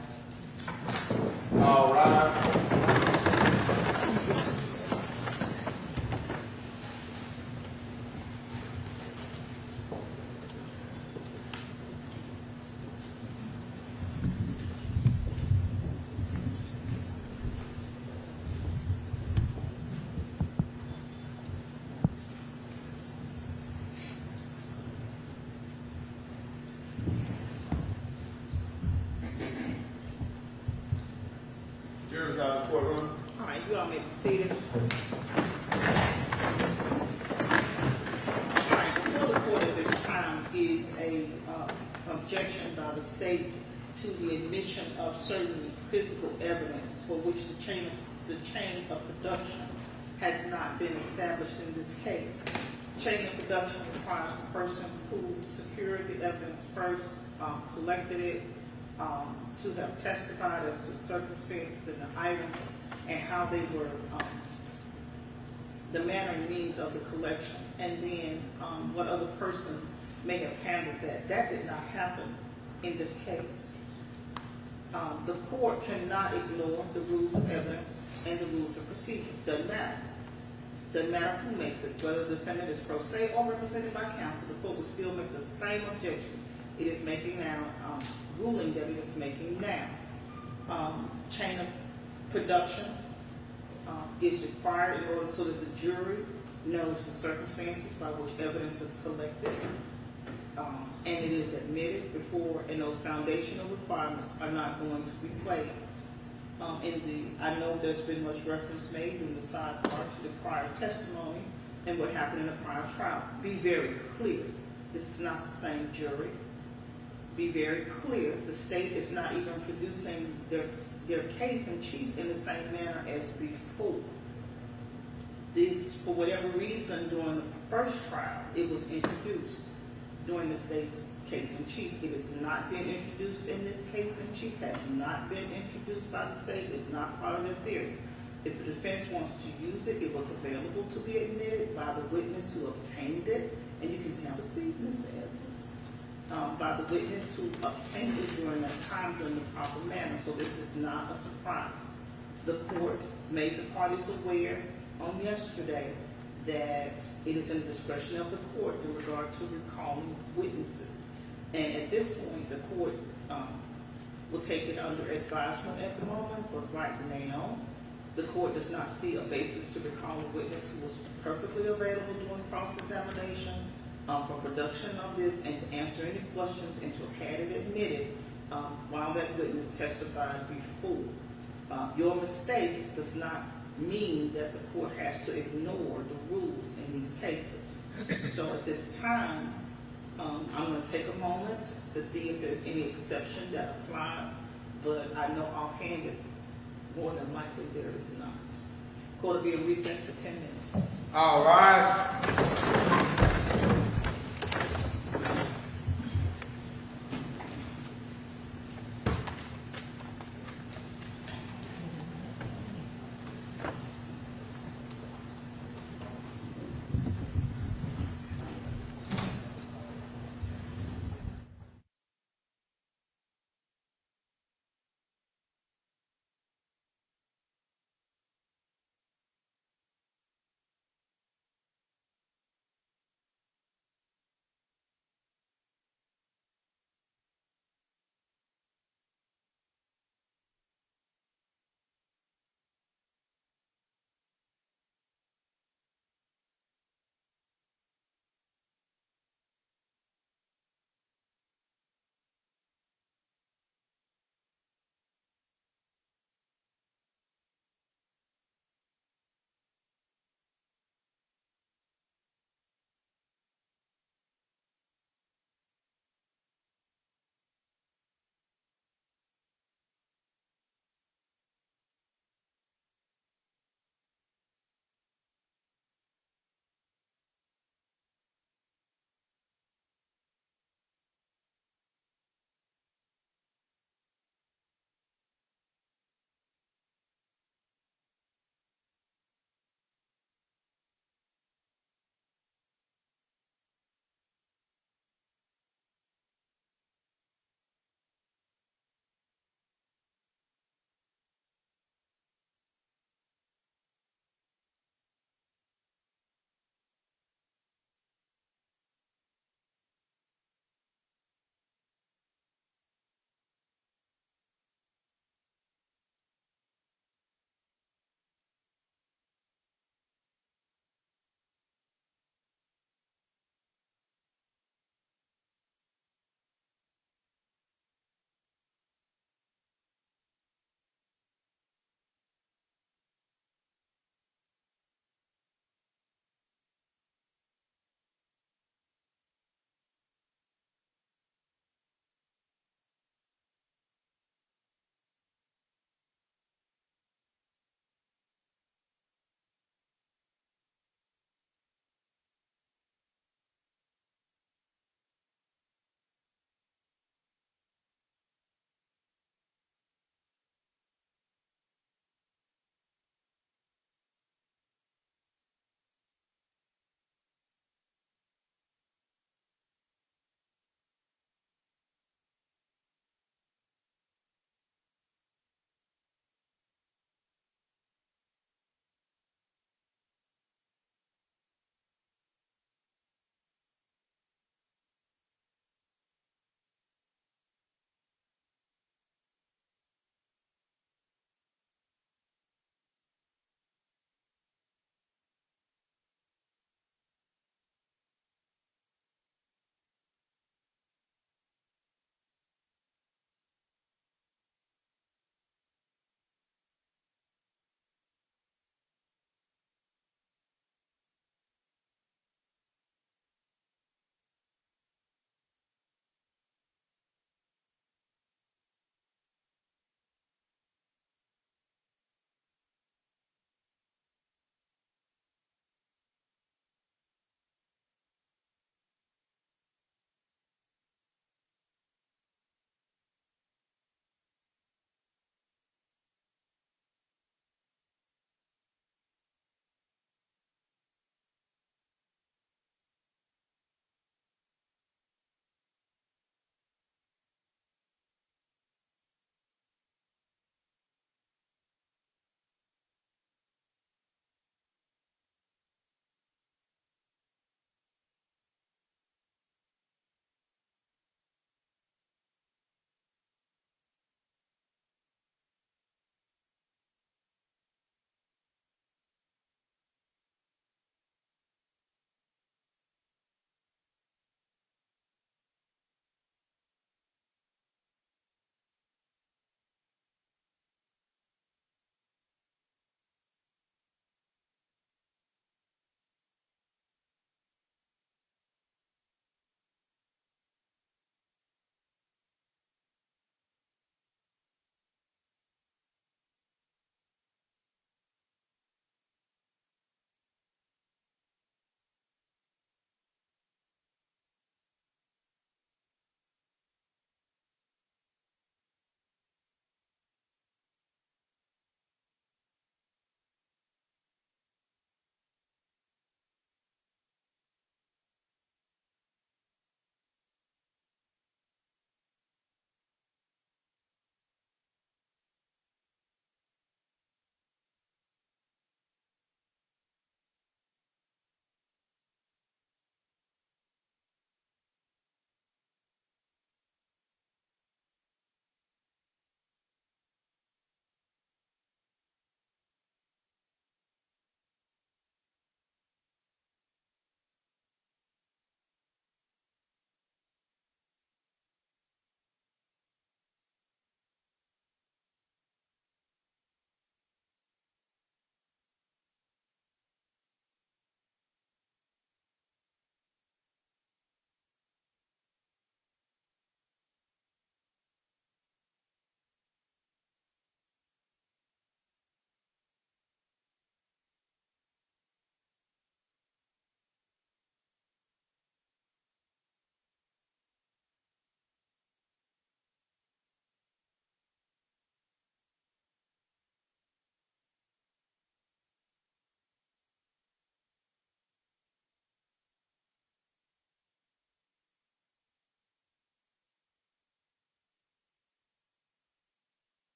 All right. out of the courtroom. All right, you all may be seated. All right, before the court at this time is a objection by the state to the admission of certain physical evidence for which the chain of production has not been established in this case. Chain of production requires the person who secured the evidence first, collected it, to have testified as to circumstances and the items and how they were, the manner and means of the collection, and then what other persons may have handled that. That did not happen in this case. The court cannot ignore the rules of evidence and the rules of procedure. Doesn't matter. Doesn't matter who makes it, whether the defendant is pro se or represented by counsel, the court will still make the same objection it is making now, ruling that it is making now. Chain of production is required in order so that the jury knows the circumstances by which evidence is collected, and it is admitted before, and those foundational requirements are not going to be waived. I know there's been much reference made in the sidebar to the prior testimony and what happened in the prior trial. Be very clear, this is not the same jury. Be very clear, the state is not even producing their case in chief in the same manner as before. This, for whatever reason, during the first trial, it was introduced during the state's case in chief. It has not been introduced in this case in chief, has not been introduced by the state, it's not part of their theory. If the defense wants to use it, it was available to be admitted by the witness who obtained it, and you can have a seat, Mr. Edwards, by the witness who obtained it during that time, during the proper manner, so this is not a surprise. The court made the parties aware on yesterday that it is in the discretion of the court in regard to recalling witnesses. And at this point, the court will take it under advisement at the moment, but right now, the court does not see a basis to recall a witness who was perfectly available during cross-examination for production of this and to answer any questions and to have had it admitted while that witness testified before. Your mistake does not mean that the court has to ignore the rules in these cases. So at this time, I'm going to take a moment to see if there's any exception that applies, but I know offhand that more than likely there is not. Court will be in recess for 10 minutes. All rise.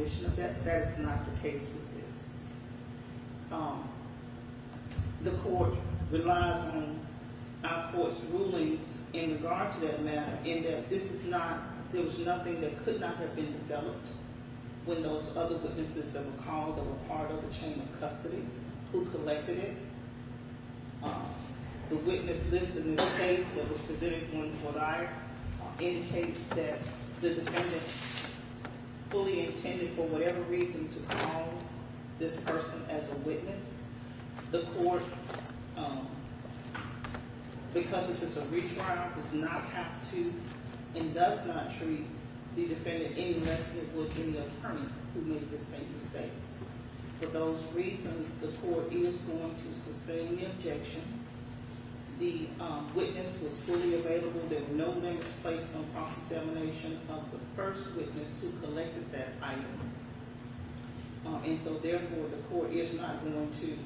prohibition of that. That is not the case with this. The court relies on our court's rulings in regard to that matter, in that this is not, there was nothing that could not have been developed when those other witnesses that were called, that were part of the chain of custody, who collected it. The witness list in this case that was presented when I indicates that the defendant fully intended, for whatever reason, to call this person as a witness. The court, because this is a retrial, does not have to and does not treat the defendant any less than it would any attorney who made the same mistake. For those reasons, the court is going to sustain the objection. The witness was fully available. There were no limits placed on cross-examination of the first witness who collected that item. And so therefore, the court is not going to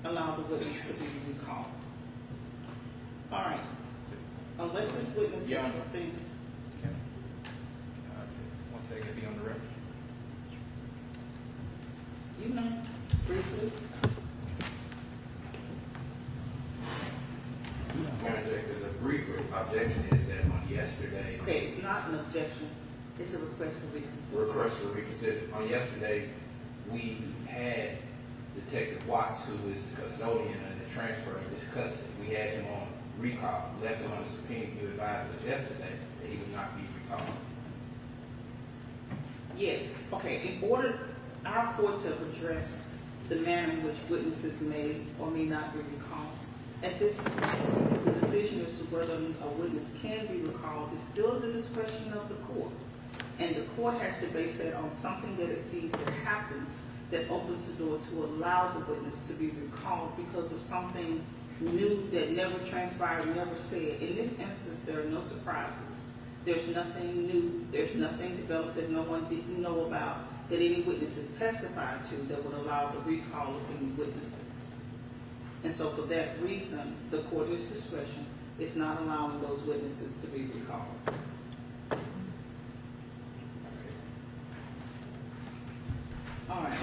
allow the witness to be recalled. All right. Unless this witness has something. Once they can be on the record. You know, briefly. The brief objection is that on yesterday. Okay, it's not an objection. It's a request for reconsideration. Request for reconsideration. On yesterday, we had Detective Watts, who is the custodian and the transfer of this custody. We had him on recall, left him on the subpoena. He advised us yesterday that he would not be recalled. Yes. Okay. In order, our courts have addressed the manner in which witnesses may or may not be recalled. At this point, the decision as to whether a witness can be recalled is still the discretion of the court. And the court has to base that on something that it sees that happens that opens the door to allow the witness to be recalled because of something new that never transpired, never said. In this instance, there are no surprises. There's nothing new. There's nothing developed that no one didn't know about that any witnesses testified to that would allow the recall of any witnesses. And so for that reason, the court is discretion. It's not allowing those witnesses to be recalled. All right.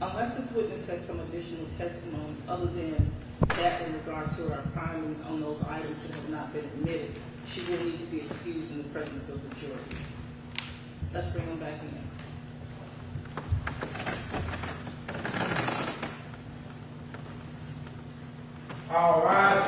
Unless this witness has some additional testimony other than that in regard to our findings on those items that have not been admitted, she will need to be excused in the presence of the jury. Let's bring them back in. All right.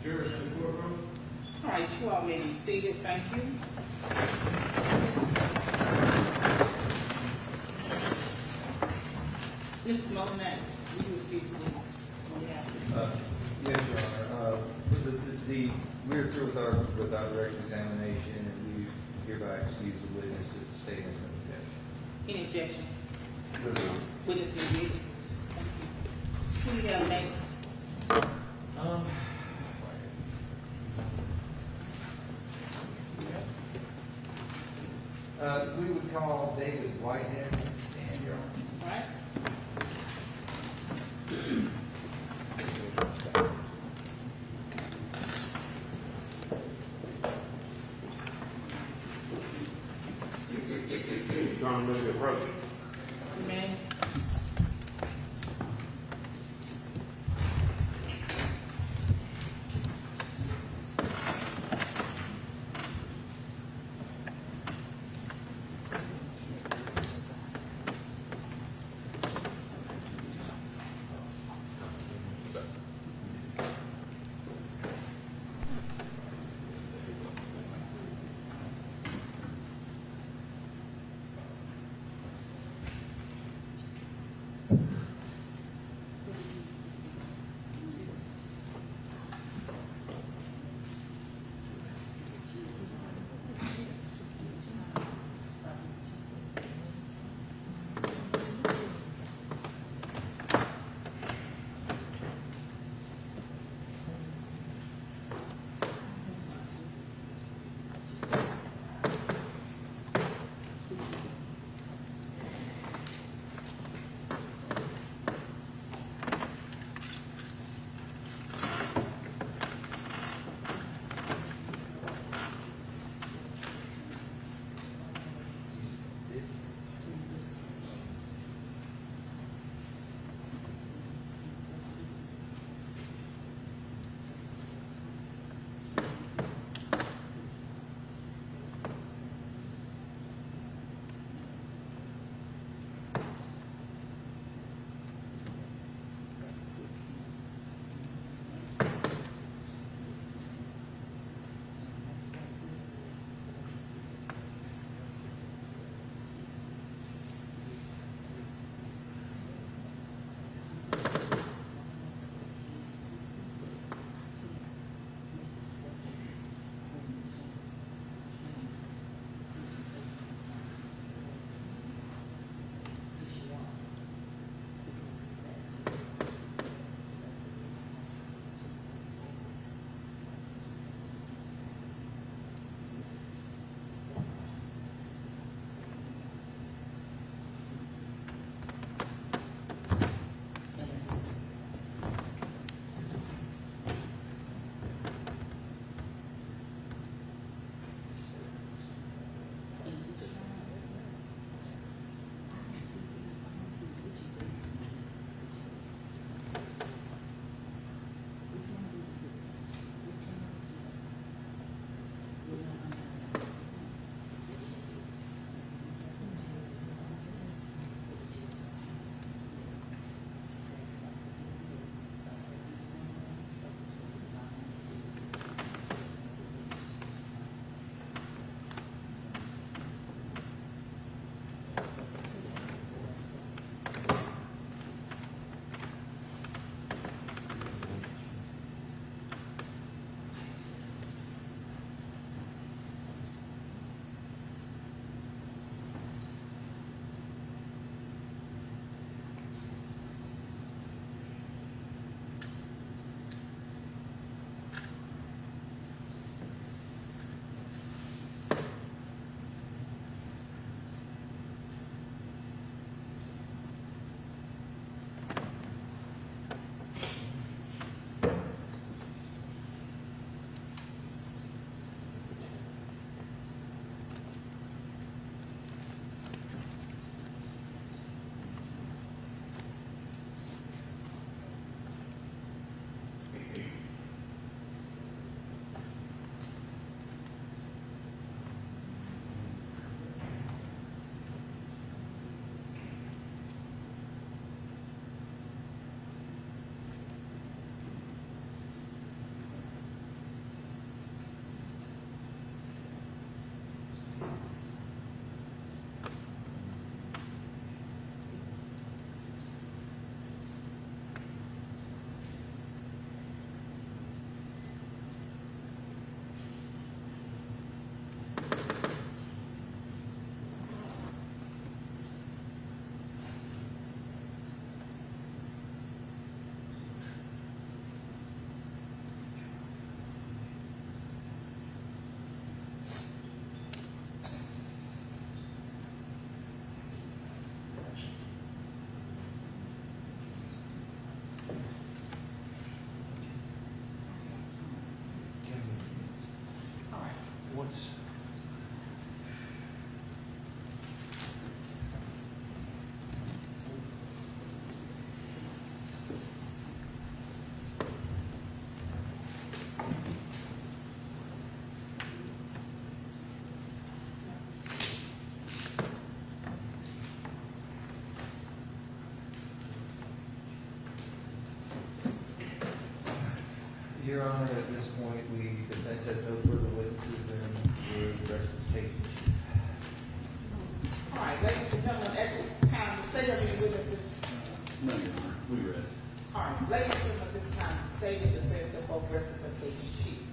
Jurors in the courtroom. All right, you all may be seated. Thank you. Mr. Monax, will you excuse me, please? On behalf of Yes, Your Honor. We're through with our direct examination, and we hereby excuse the witness at the statement of objection. any objection? Good. Witness may be excused. Who do you have next? We would call David Whitehead to stand, Your Honor. All right. Your Honor, move to approach. You may. Your Honor, at this point, defense has no further witnesses, and the rest of the case is. All right, ladies and gentlemen, at this time, the state of the witnesses. No, Your Honor, we read. All right, ladies and gentlemen, at this time, the state of defense and both rest of the case in chief.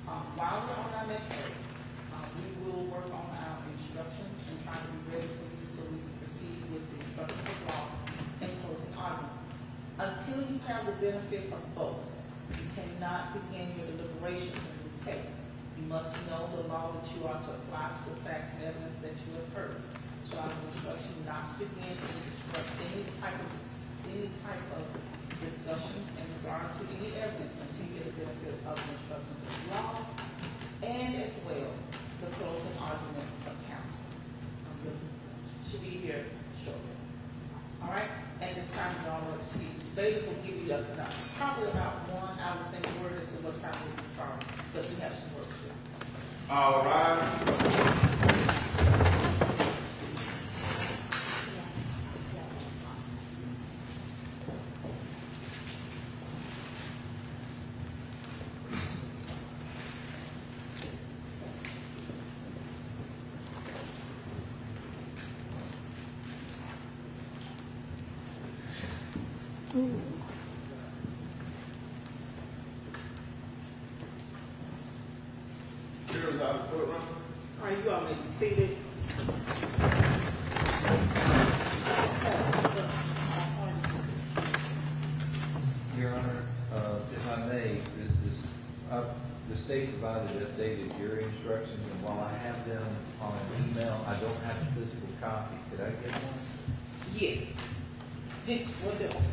While we're on our next break, we will work on our instructions and try to be ready for you so we can proceed with the instructions of law and closing arguments. Until you have the benefit of both, you cannot begin your deliberations in this case. You must know the law that you are to apply to the facts and evidence that you have heard. So I will instruct you not to begin any type of discussions in regard to any evidence until you get the benefit of the instructions of law and as well the closing arguments of counsel. Should be here shortly. All right? At this time, you all will excuse. David will give you probably about 1 hour single word as to what time we can start, because we have some work to do. All right. Here's our courtroom. All right, you all may be seated. Your Honor, if I may, the state provided updated jury instructions, and while I have them on an email, I don't have a physical copy. Could I get one? Yes. What did okay.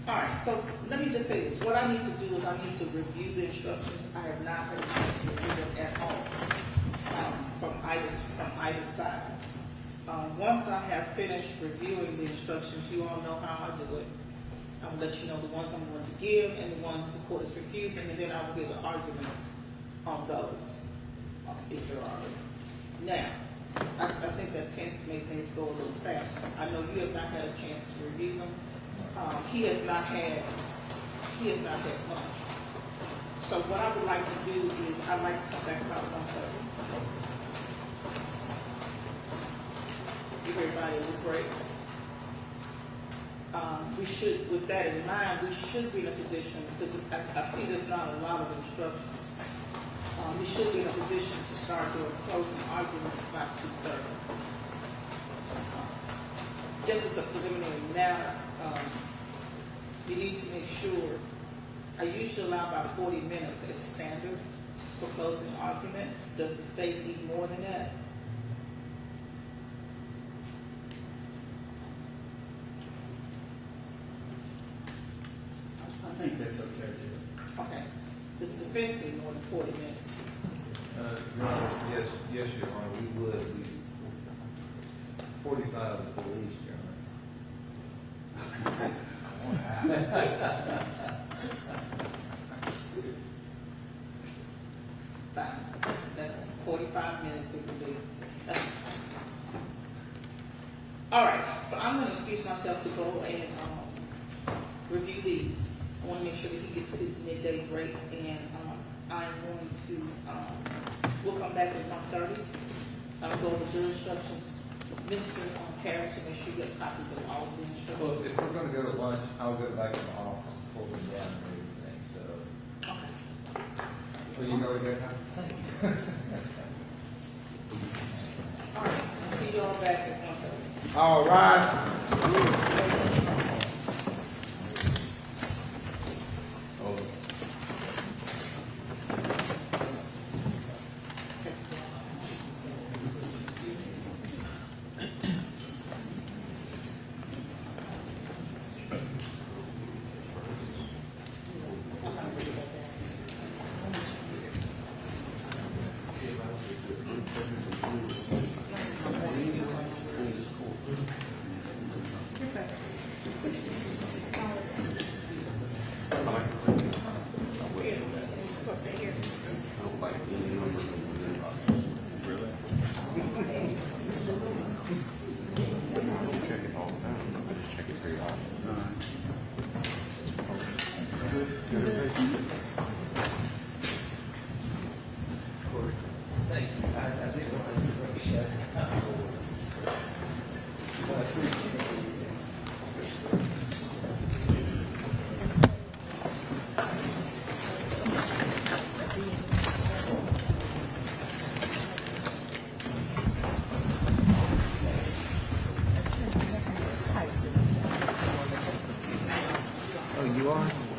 All right, so let me just say this. What I need to do is I need to review the instructions. I have not had a chance to review them at all from either side. Once I have finished reviewing the instructions, you all know how I do it. I will let you know the ones I'm going to give and the ones the court is refusing, and then I will give the arguments on those, if there are. Now, I think that tends to make things go a little faster. I know you have not had a chance to review them. He has not had much. So what I would like to do is I'd like to come back about 1:30. Give everybody a little break. We should, with that in mind, we should be in a position, because I see there's not a lot of instructions. We should be in a position to start doing closing arguments by 2:30. Just as a preliminary matter, you need to make sure, I usually allow about 40 minutes as standard for closing arguments. Does the state need more than that? I think that's okay, Judge. Okay. Does the defense need more than 40 minutes? Your Honor, yes, Your Honor, we would. 45 at the least, Your Honor. Fine. That's 45 minutes it would be. All right, so I'm going to excuse myself to go and review these. I want to make sure that he gets his midday break, and I'm going to, we'll come back at 1:30. I'll go over jury instructions. Mr. Cara, so make sure you get copies of all of the instructions. Well, if we're going to go to lunch, I'll go back to the office, pull them down and everything, so. Okay. So you know again, how? All right, I'll see you all back at 1:30. All right. Thank you. I didn't want to shut it down. But I appreciate it. Oh, you are?